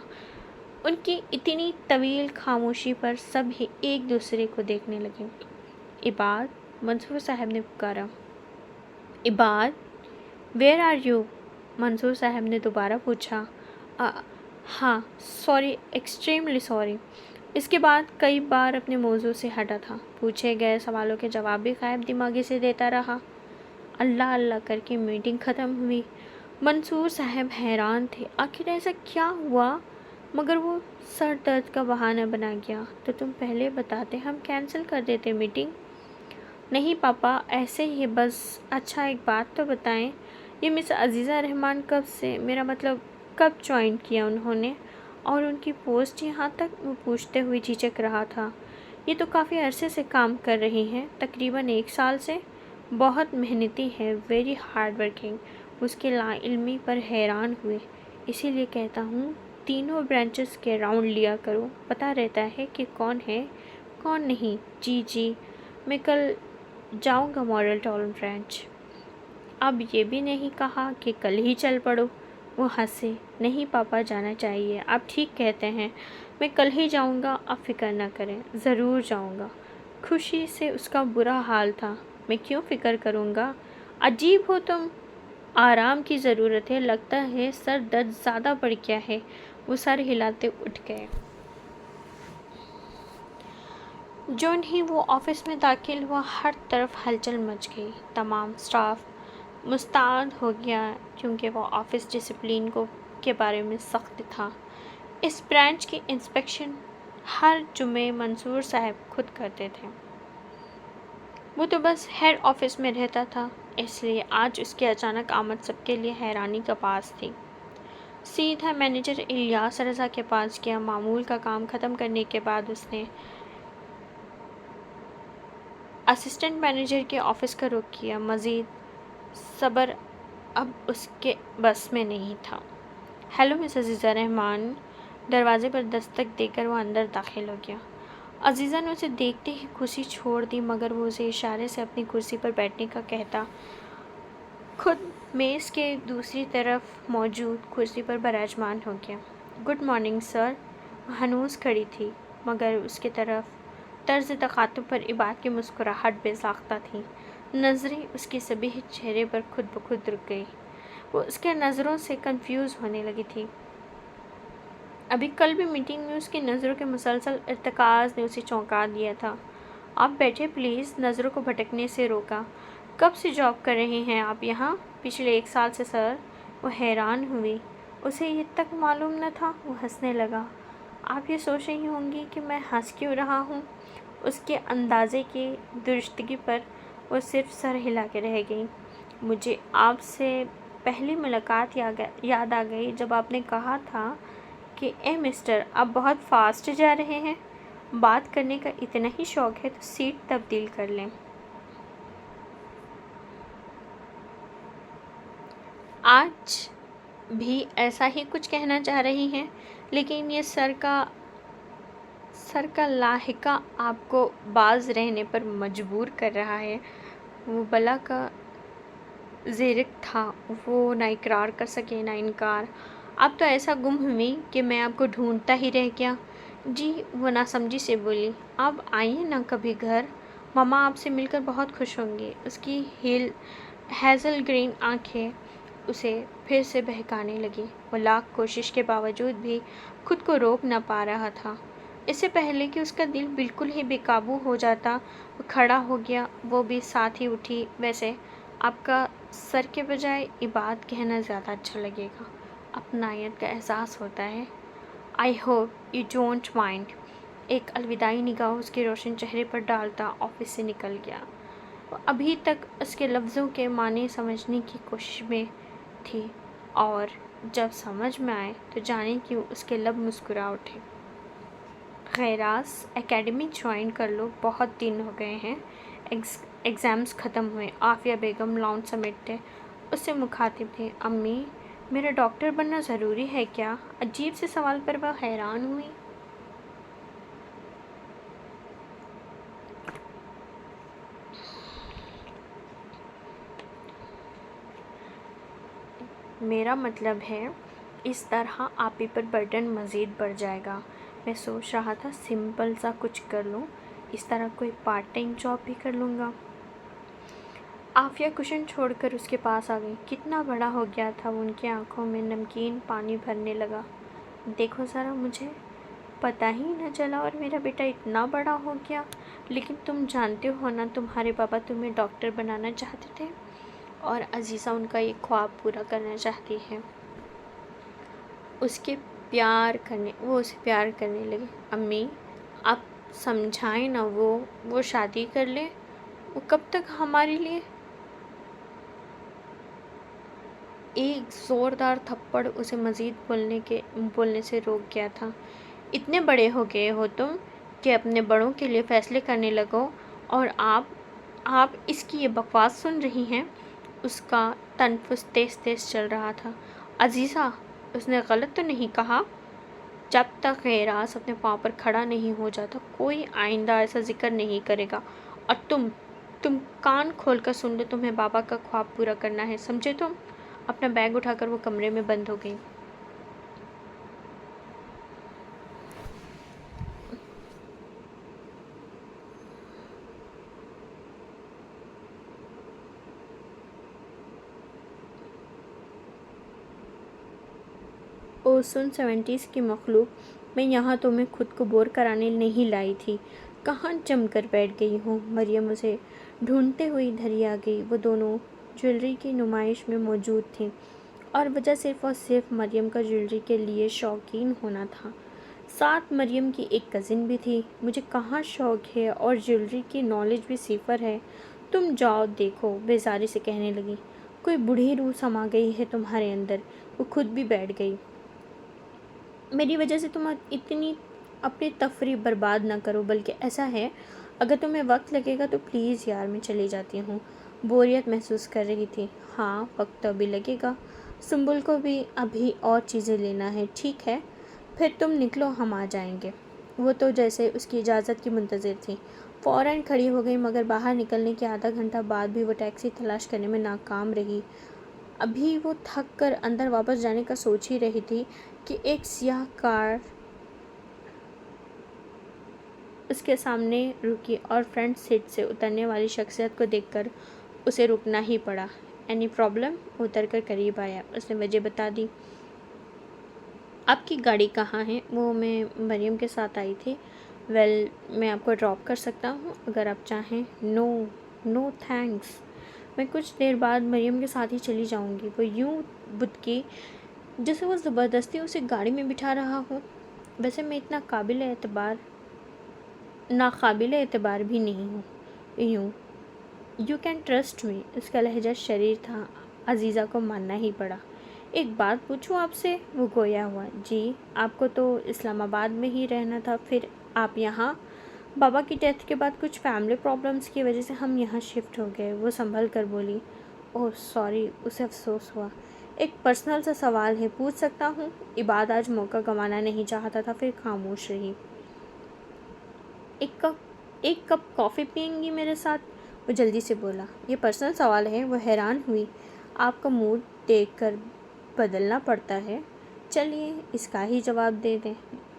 ان کی اتنی طویل خاموشی پر سب ہی ایک دوسرے کو دیکھنے لگے۔ عباد، منصور صاحب نے پکارا۔ عباد، ویئر آر یو؟ منصور صاحب نے دوبارہ پوچھا۔ ہاں، سوری، ایکسٹریملی سوری۔ اس کے بعد کئی بار اپنے موضوع سے ہٹا تھا، پوچھے گئے سوالوں کے جواب بھی غائب دماغی سے دیتا رہا۔ اللہ اللہ کر کے میٹنگ ختم ہوئی۔ منصور صاحب حیران تھے، آخر ایسا کیا ہوا مگر وہ سر درد کا بہانہ بنا گیا۔ تو تم پہلے بتاتے ہم کینسل کر دیتے میٹنگ۔ نہیں پاپا، ایسے ہی بس۔ اچھا ایک بات تو بتائیں، یہ مس عزیزہ رحمان میرا مطلب کب جوائن کیا انہوں نے، اور ان کی پوسٹ یہاں تک؟ وہ پوچھتے ہوئے جھجک رہا تھا۔ یہ تو کافی عرصے سے کام کر رہی ہیں، تقریباً 1 سال سے۔ بہت محنتی ہے، ویری ہارڈ ورکنگ۔ اس کے لا علمی پر حیران ہوئے۔ اسی لیے کہتا ہوں تینوں برانچز کے راؤنڈ لیا کرو، پتہ رہتا ہے کہ کون ہے کون نہیں۔ جی میں کل جاؤں گا ماڈل ٹاؤن برانچ۔ اب یہ بھی نہیں کہا کہ کل ہی چل پڑو۔ وہ ہنسے۔ نہیں پاپا، جانا چاہیے، آپ ٹھیک کہتے ہیں، میں کل ہی جاؤں گا، آپ فکر نہ کریں، ضرور جاؤں گا۔ خوشی سے اس کا برا حال تھا۔ میں کیوں فکر کروں گا؟ عجیب ہو تم، آرام کی ضرورت ہے، لگتا ہے سر درد زیادہ بڑھ گیا ہے۔ وہ سر ہلاتے اٹھ گئے۔ جون ہی وہ آفس میں داخل ہوا، ہر طرف ہلچل مچ گئی۔ تمام اسٹاف مستعد ہو گیا کیونکہ وہ آفس ڈسپلن کے بارے میں سخت تھا۔ اس برانچ کی انسپیکشن ہر جمعے منصور صاحب خود کرتے تھے۔ وہ تو بس ہیڈ آفس میں رہتا تھا، اس لیے آج اس کی اچانک آمد سب کے لیے حیرانی کا باعث تھی۔ سیدھا مینیجر الیاس رضا کے پاس گیا۔ معمول کا کام ختم کرنے کے بعد اس نے اسسٹنٹ مینیجر کے آفس کا رخ کیا۔ مزید صبر اب اس کے بس میں نہیں تھا۔ ہیلو مس عزیزہ رحمان۔ دروازے پر دستک دے کر وہ اندر داخل ہو گیا۔ عزیزہ نے اسے دیکھتے ہی کرسی چھوڑ دی، مگر وہ اسے اشارے سے اپنی کرسی پر بیٹھنے کا کہتا خود میز کے دوسری طرف موجود کرسی پر براجمان ہو گیا۔ Good morning sir. وہ ہنوز کھڑی تھی، مگر اس کی طرز تخاطب پر عباد کی مسکراہٹ بے ساختہ تھی۔ نظریں اس کے صبح چہرے پر خود بخود رک گئی۔ وہ اس کے نظروں سے کنفیوز ہونے لگی تھی۔ ابھی کل بھی میٹنگ میں اس کی نظروں کے مسلسل ارتکاز نے اسے چونکا دیا تھا۔ آپ بیٹھے پلیز، نظروں کو بھٹکنے سے روکا۔ کب سے جاب کر رہے ہیں آپ یہاں؟ پچھلے 1 سال سے سر۔ وہ حیران ہوئی، اسے یہ تک معلوم نہ تھا۔ وہ ہنسنے لگا۔ آپ یہ سوچ رہی ہوں گی کہ میں ہنس کیوں رہا ہوں؟ اس کے اندازے کی درستگی پر وہ صرف سر ہلا کے رہ گئی۔ مجھے آپ سے پہلی ملاقات یاد آ گئی جب آپ نے کہا تھا کہ اے مسٹر، آپ بہت فاسٹ جا رہے ہیں، بات کرنے کا اتنا ہی شوق ہے تو سیٹ تبدیل کر لیں۔ آج بھی ایسا ہی کچھ کہنا چاہ رہی ہیں، لیکن یہ سر کا لاحقہ آپ کو باز رہنے پر مجبور کر رہا ہے۔ وہ بلا کا زیرک تھا، وہ نہ اقرار کر سکے نہ انکار۔ آپ تو ایسا گم ہوئی کہ میں آپ کو ڈھونڈتا ہی رہ گیا۔ جی، وہ ناسمجھی سے بولی۔ آپ آئیے نا کبھی گھر، ماما آپ سے مل کر بہت خوش ہوں گی۔ اس کی ہیزل گرین آنکھیں اسے پھر سے بہکانے لگی۔ وہ لاکھ کوشش کے باوجود بھی خود کو روک نہ پا رہا تھا۔ اس سے پہلے کہ اس کا دل بالکل ہی بے قابو ہو جاتا، وہ کھڑا ہو گیا، وہ بھی ساتھ ہی اٹھی۔ ویسے آپ کا سر کے بجائے عباد کہنا زیادہ اچھا لگے گا، اپنائیت کا احساس ہوتا ہے۔ I hope you don't mind. ایک الوداعی نگاہ اس کے روشن چہرے پر ڈالتا آفس سے نکل گیا۔ وہ ابھی تک اس کے لفظوں کے معنی سمجھنے کی کوشش میں تھی، اور جب سمجھ میں آئے تو جانے کیوں اس کے لب مسکرا اٹھے۔ غیراز اکیڈمی جوائن کر لو، بہت دن ہو گئے ہیں، ایگزامز ختم ہوئے۔ عافیہ بیگم لان سمیٹتے اس سے مخاطب تھے۔ امی، میرا ڈاکٹر بننا ضروری ہے کیا؟ عجیب سے سوال پر وہ حیران ہوئی۔ میرا مطلب ہے اس طرح آپ ہی پر برڈن مزید بڑھ جائے گا۔ میں سوچ رہا تھا سمپل سا کچھ کر لوں، اس طرح کوئی پارٹ ٹائم جاب بھی کر لوں گا۔ عافیہ کشن چھوڑ کر اس کے پاس آ گئی۔ کتنا بڑا ہو گیا تھا، وہ ان کی آنکھوں میں نمکین پانی بھرنے لگا۔ دیکھو ذرا، مجھے پتہ ہی نہ چلا اور میرا بیٹا اتنا بڑا ہو گیا۔ لیکن تم جانتے ہو نا، تمہارے پاپا تمہیں ڈاکٹر بنانا چاہتے تھے اور عزیزہ ان کا یہ خواب پورا کرنا چاہتی ہے۔ اس کے وہ اسے پیار کرنے لگے۔ امی آپ سمجھائیں نا، وہ شادی کر لے، وہ کب تک ہمارے لیے؟ ایک زوردار تھپڑ اسے مزید بولنے سے روک گیا تھا۔ اتنے بڑے ہو گئے ہو تم کہ اپنے بڑوں کے لیے فیصلے کرنے لگو، اور آپ اس کی یہ بکواس سن رہی ہیں؟ اس کا تنفس تیز تیز چل رہا تھا۔ عزیزہ، اس نے غلط تو نہیں کہا؟ جب تک غیراز اپنے پاؤں پر کھڑا نہیں ہو جاتا کوئی آئندہ ایسا ذکر نہیں کرے گا، اور تم کان کھول کر سن لو، تمہیں بابا کا خواب پورا کرنا ہے، سمجھے تم؟ اپنا بیگ اٹھا کر وہ کمرے میں بند ہو گئی۔ او سن 70s کی مخلوق، میں یہاں تمہیں خود کو بور کرانے نہیں لائی تھی، کہاں جم کر بیٹھ گئی ہوں؟ مریم اسے ڈھونڈتے ہوئے ادھر ہی آ گئی۔ وہ دونوں جویلری کی نمائش میں موجود تھیں، اور وجہ صرف اور صرف مریم کا جویلری کے لیے شوقین ہونا تھا۔ ساتھ مریم کی ایک کزن بھی تھی۔ مجھے کہاں شوق ہے، اور جویلری کی نالج بھی صفر ہے، تم جاؤ دیکھو، بیزاری سے کہنے لگی۔ کوئی بوڑھی روح سما گئی ہے تمہارے اندر۔ وہ خود بھی بیٹھ گئی۔ میری وجہ سے تم اتنی اپنی تفریح برباد نہ کرو، بلکہ ایسا ہے اگر تمہیں وقت لگے گا تو پلیز یار، میں چلی جاتی ہوں۔ بوریت محسوس کر رہی تھی۔ ہاں، وقت تو ابھی لگے گا، سنبل کو بھی ابھی اور چیزیں لینا ہے۔ ٹھیک ہے، پھر تم نکلو، ہم آ جائیں گے۔ وہ تو جیسے اس کی اجازت کی منتظر تھی، فوراً کھڑی ہو گئی، مگر باہر نکلنے کے آدھا گھنٹہ بعد بھی وہ ٹیکسی تلاش کرنے میں ناکام رہی۔ ابھی وہ تھک کر اندر واپس جانے کا سوچ ہی رہی تھی کہ ایک سیاہ کار اس کے سامنے رکی، اور فرنٹ سیٹ سے اترنے والی شخصیت کو دیکھ کر اسے رکنا ہی پڑا۔ Any problem? اتر کر قریب آیا، اس نے وجہ بتا دی۔ آپ کی گاڑی کہاں ہے؟ وہ میں مریم کے ساتھ آئی تھی۔ ویل، میں آپ کو ڈراپ کر سکتا ہوں اگر آپ چاہیں۔ نو تھینکس، میں کچھ دیر بعد مریم کے ساتھ ہی چلی جاؤں گی۔ وہ یوں بدکی جیسے وہ زبردستی اسے گاڑی میں بٹھا رہا ہو۔ ویسے میں اتنا ناقابل اعتبار بھی نہیں ہوں۔ You can trust me. اس کا لہجہ شریر تھا، عزیزہ کو ماننا ہی پڑا۔ ایک بات پوچھوں آپ سے؟ وہ گویا ہوا۔ جی، آپ کو تو اسلام آباد میں ہی رہنا تھا، پھر آپ یہاں؟ بابا کی ڈیتھ کے بعد کچھ فیملی پرابلمس کی وجہ سے ہم یہاں شفٹ ہو گئے۔ وہ سنبھل کر بولی۔ اوہ سوری، اسے افسوس ہوا۔ ایک پرسنل سا سوال ہے، پوچھ سکتا ہوں؟ عباد آج موقع گنوانا نہیں چاہتا تھا، پھر خاموش رہی۔ ایک کپ کافی پئیں گی میرے ساتھ؟ وہ جلدی سے بولا۔ یہ پرسنل سوال ہے؟ وہ حیران ہوئی۔ آپ کا موڈ دیکھ کر بدلنا پڑتا ہے، چلیے اس کا ہی جواب دے دیں۔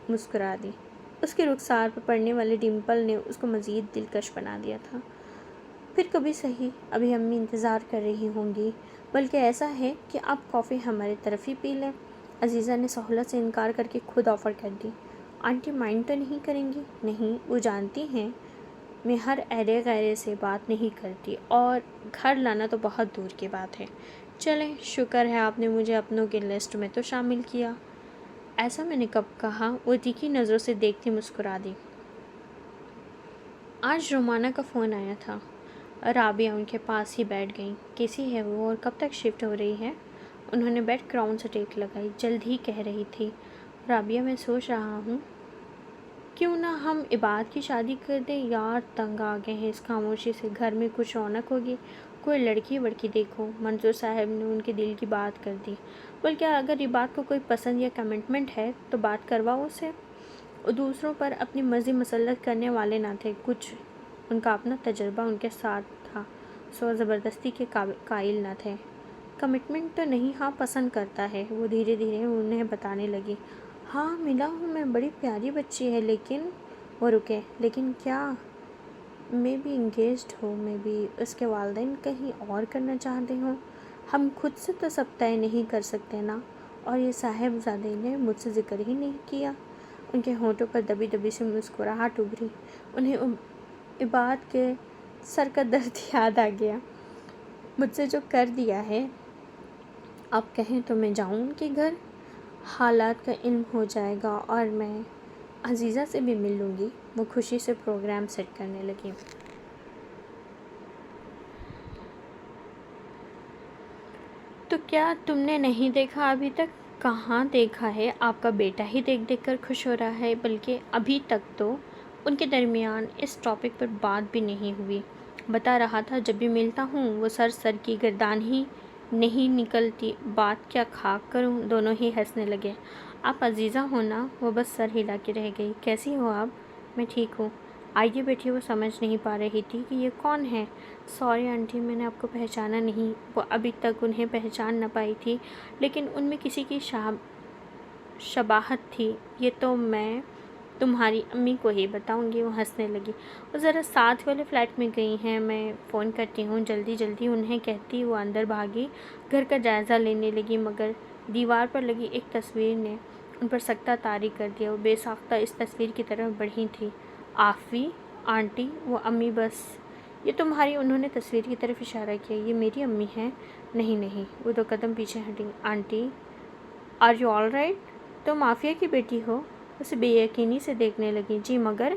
مسکرا دی۔ اس کے رخسار پر پڑنے والے ڈمپل نے اس کو مزید دلکش بنا دیا تھا۔ پھر کبھی صحیح، ابھی امی انتظار کر رہی ہوں گی، بلکہ ایسا ہے کہ آپ کافی ہماری طرف ہی پی لیں۔ عزیزہ نے سہولت سے انکار کر کے خود آفر کر دی۔ آنٹی مائنڈ تو نہیں کریں گی؟ نہیں، وہ جانتی ہیں میں ہر ایرے غیرے سے بات نہیں کرتی، اور گھر لانا تو بہت دور کی بات ہے۔ چلیں، شکر ہے آپ نے مجھے اپنوں کی لسٹ میں تو شامل کیا۔ ایسا میں نے کب کہا؟ وہ تیکھی نظروں سے دیکھتی مسکرا دی۔ آج رومانہ کا فون آیا تھا۔ رابعہ ان کے پاس ہی بیٹھ گئیں۔ کیسی ہے وہ، اور کب تک شفٹ ہو رہی ہے؟ انہوں نے بیک گراؤنڈ سے ٹیک لگائی۔ جلد ہی کہہ رہی تھی۔ رابعہ، میں سوچ رہا ہوں کیوں نہ ہم عباد کی شادی کر دیں؟ یار تنگ آ گئے ہیں اس خاموشی سے، گھر میں کچھ رونق ہوگی۔ کوئی لڑکی وڑکی دیکھو۔ منظور صاحب نے ان کے دل کی بات کر دی۔ بلکہ اگر عباد کو کوئی پسند یا کمٹمنٹ ہے تو بات کرواؤ اسے۔ وہ دوسروں پر اپنی مرضی مسلط کرنے والے نہ تھے، کچھ ان کا اپنا تجربہ ان کے ساتھ تھا، سو زبردستی کے قائل نہ تھے۔ کمٹمنٹ تو نہیں، ہاں پسند کرتا ہے۔ وہ دھیرے دھیرے انہیں بتانے لگی۔ ہاں ملا ہوں میں، بڑی پیاری بچی ہے، لیکن وہ رکے۔ لیکن کیا؟ میں بھی انگیجڈ ہوں، میں بھی اس کے والدین کہیں اور کرنا چاہتے ہوں۔ ہم خود سے تو سب طے نہیں کر سکتے نا، اور یہ صاحبزادے نے مجھ سے ذکر ہی نہیں کیا۔ ان کے ہونٹوں پر دبی دبی سی مسکراہٹ ابھری۔ انہیں عباد کے سر کا درد یاد آ گیا۔ مجھ سے جو کر دیا ہے، آپ کہیں تو میں جاؤں ان کے گھر؟ حالات کا علم ہو جائے گا اور میں عزیزہ سے بھی مل لوں گی۔ وہ خوشی سے پروگرام سیٹ کرنے لگی۔ تو کیا تم نے نہیں دیکھا ابھی تک؟ کہاں دیکھا ہے، آپ کا بیٹا ہی دیکھ دیکھ کر خوش ہو رہا ہے، بلکہ ابھی تک تو ان کے درمیان اس ٹاپک پر بات بھی نہیں ہوئی۔ بتا رہا تھا جب بھی ملتا ہوں وہ سر کی گردان ہی نہیں نکلتی، بات کیا خاک کروں۔ دونوں ہی ہنسنے لگے۔ آپ عزیزہ ہو نا؟ وہ بس سر ہلا کے رہ گئی۔ کیسی ہو آپ؟ میں ٹھیک ہوں۔ آئیے بیٹھی۔ وہ سمجھ نہیں پا رہی تھی کہ یہ کون ہے۔ سوری آنٹی، میں نے آپ کو پہچانا نہیں۔ وہ ابھی تک انہیں پہچان نہ پائی تھی، لیکن ان میں کسی کی شباہت تھی۔ یہ تو میں تمہاری امی کو ہی بتاؤں گی۔ وہ ہنسنے لگی۔ وہ ذرا ساتھ والے فلیٹ میں گئی ہیں، میں فون کرتی ہوں، جلدی جلدی انہیں کہتی وہ اندر بھاگی، گھر کا جائزہ لینے لگی، مگر دیوار پر لگی ایک تصویر نے ان پر سکتہ طاری کر دیا۔ وہ بے ساختہ اس تصویر کی طرف بڑھی تھی۔ آفی آنٹی، وہ امی بس یہ تمہاری۔ انہوں نے تصویر کی طرف اشارہ کیا۔ یہ میری امی ہیں؟ نہیں نہیں۔ وہ 2 قدم پیچھے ہٹی۔ Aunty are you all right? تم عافیہ کی بیٹی ہو؟ اسے بے یقینی سے دیکھنے لگی۔ جی، مگر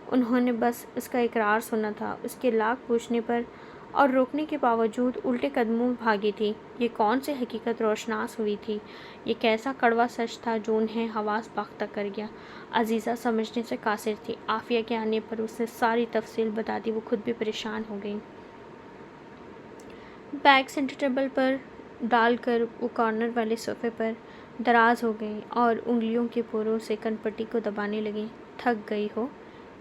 انہوں نے بس اس کا اقرار سنا تھا۔ اس کے لاکھ پوچھنے پر اور روکنے کے باوجود الٹے قدموں بھاگی تھی۔ یہ کون سی حقیقت روشناس ہوئی تھی؟ یہ کیسا کڑوا سچ تھا جو انہیں حواس باختہ کر گیا؟ عزیزہ سمجھنے سے قاصر تھی۔ عافیہ کے آنے پر اس نے ساری تفصیل بتا دی۔ وہ خود بھی پریشان ہو گئی۔ بیگ سینٹر ٹیبل پر ڈال کر وہ کارنر والے صوفے پر دراز ہو گئی اور انگلیوں کے پوروں سے کنپٹی کو دبانے لگی۔ تھک گئی ہو؟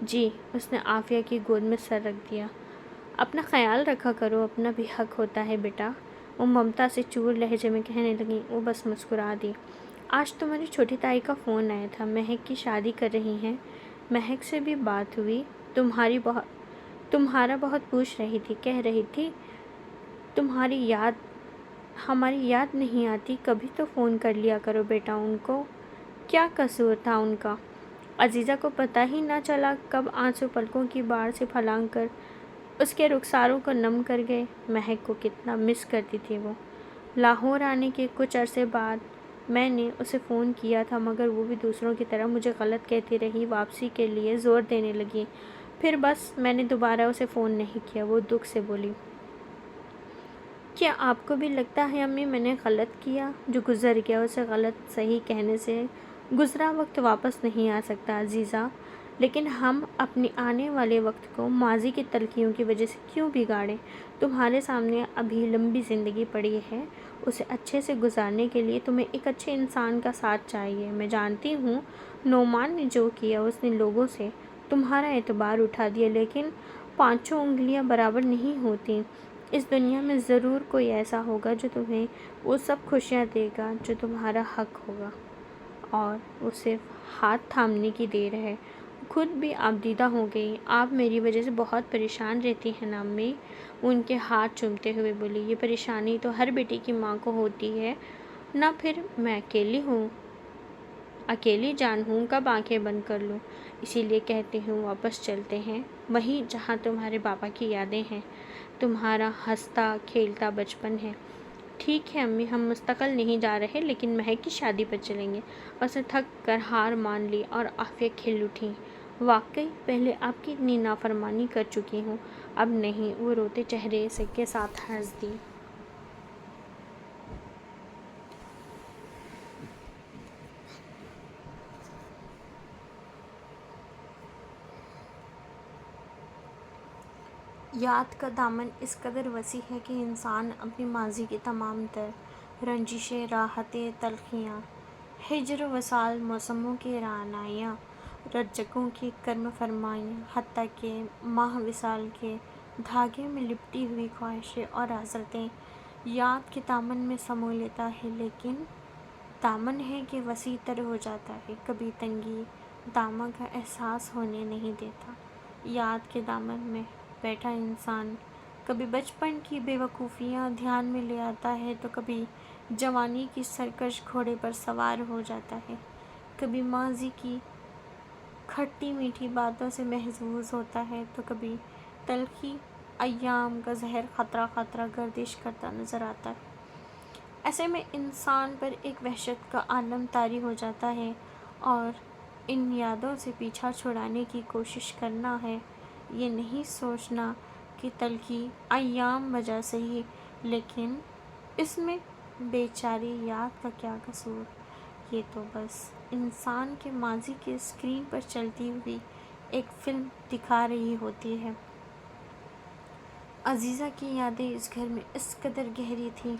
جی۔ اس نے عافیہ کی گود میں سر رکھ دیا۔ اپنا خیال رکھا کرو، اپنا بھی حق ہوتا ہے بیٹا، وہ ممتا سے چور لہجے میں کہنے لگی۔ وہ بس مسکرا دی۔ آج تمہاری چھوٹی تائی کا فون آیا تھا، مہک کی شادی کر رہی ہیں۔ مہک سے بھی بات ہوئی؟ تمہارا بہت پوچھ رہی تھی، کہہ رہی تھی ہماری یاد نہیں آتی، کبھی تو فون کر لیا کرو بیٹا۔ ان کو کیا قصور تھا ان کا؟ عزیزہ کو پتہ ہی نہ چلا کب آنسو پلکوں کی باڑ سے پھلانگ کر اس کے رخساروں کو نم کر گئے۔ مہک کو کتنا مس کرتی تھی وہ۔ لاہور آنے کے کچھ عرصے بعد میں نے اسے فون کیا تھا، مگر وہ بھی دوسروں کی طرح مجھے غلط کہتی رہی، واپسی کے لیے زور دینے لگی۔ پھر بس میں نے دوبارہ اسے فون نہیں کیا۔ وہ دکھ سے بولی۔ کیا آپ کو بھی لگتا ہے امی میں نے غلط کیا؟ جو گزر گیا اسے غلط صحیح کہنے سے گزرا وقت واپس نہیں آ سکتا عزیزہ، لیکن ہم اپنے آنے والے وقت کو ماضی کی تلخیوں کی وجہ سے کیوں بگاڑیں؟ تمہارے سامنے ابھی لمبی زندگی پڑی ہے، اسے اچھے سے گزارنے کے لیے تمہیں ایک اچھے انسان کا ساتھ چاہیے۔ میں جانتی ہوں نعمان نے جو کیا، اس نے لوگوں سے تمہارا اعتبار اٹھا دیا، لیکن 5 انگلیاں برابر نہیں ہوتیں۔ اس دنیا میں ضرور کوئی ایسا ہوگا جو تمہیں وہ سب خوشیاں دے گا جو تمہارا حق ہوگا، اور وہ صرف ہاتھ تھامنے کی دیر ہے۔ خود بھی آبدیدہ ہو گئی۔ آپ میری وجہ سے بہت پریشان رہتی ہیں نا امی؟ وہ ان کے ہاتھ چومتے ہوئے بولی۔ یہ پریشانی تو ہر بیٹی کی ماں کو ہوتی ہے نا، پھر میں اکیلی جان ہوں، کب آنکھیں بند کر لوں؟ اسی لیے کہتی ہوں واپس چلتے ہیں، وہیں جہاں تمہارے پاپا کی یادیں ہیں، تمہارا ہنستا کھیلتا بچپن ہے۔ ٹھیک ہے امی، ہم مستقل نہیں جا رہے، لیکن مہک کی شادی پر چلیں گے۔ اس نے تھک کر ہار مان لی اور عافیہ کھل اٹھی۔ واقعی پہلے آپ کی اتنی نافرمانی کر چکی ہوں، اب نہیں۔ وہ روتے چہرے کے ساتھ ہنس دی۔ یاد کا دامن اس قدر وسیع ہے کہ انسان اپنی ماضی کی تمام تر رنجشیں، راحتیں، تلخیاں، ہجر و وصال، موسموں کی رعنائیاں، رجگوں کی کرم فرمائیاں، حتیٰ کہ ماہ وصال کے دھاگے میں لپٹی ہوئی خواہشیں اور حسرتیں یاد کے دامن میں سمو لیتا ہے، لیکن دامن ہے کہ وسیع تر ہو جاتا ہے، کبھی تنگی دامن کا احساس ہونے نہیں دیتا۔ یاد کے دامن میں بیٹھا انسان کبھی بچپن کی بے وقوفیاں دھیان میں لے آتا ہے، تو کبھی جوانی کی سرکش گھوڑے پر سوار ہو جاتا ہے، کبھی ماضی کی کھٹی میٹھی باتوں سے محظوظ ہوتا ہے، تو کبھی تلخی ایام کا زہر خطرہ خطرہ گردش کرتا نظر آتا ہے۔ ایسے میں انسان پر ایک وحشت کا عالم طاری ہو جاتا ہے، اور ان یادوں سے پیچھا چھڑانے کی کوشش کرنا ہے، یہ نہیں سوچنا کہ تلخی ایام بجا سہی، لیکن اس میں بیچاری یاد کا کیا قصور، یہ تو بس انسان کے ماضی کے اسکرین پر چلتی ہوئی ایک فلم دکھا رہی ہوتی ہے۔ عزیزہ کی یادیں اس گھر میں اس قدر گہری تھیں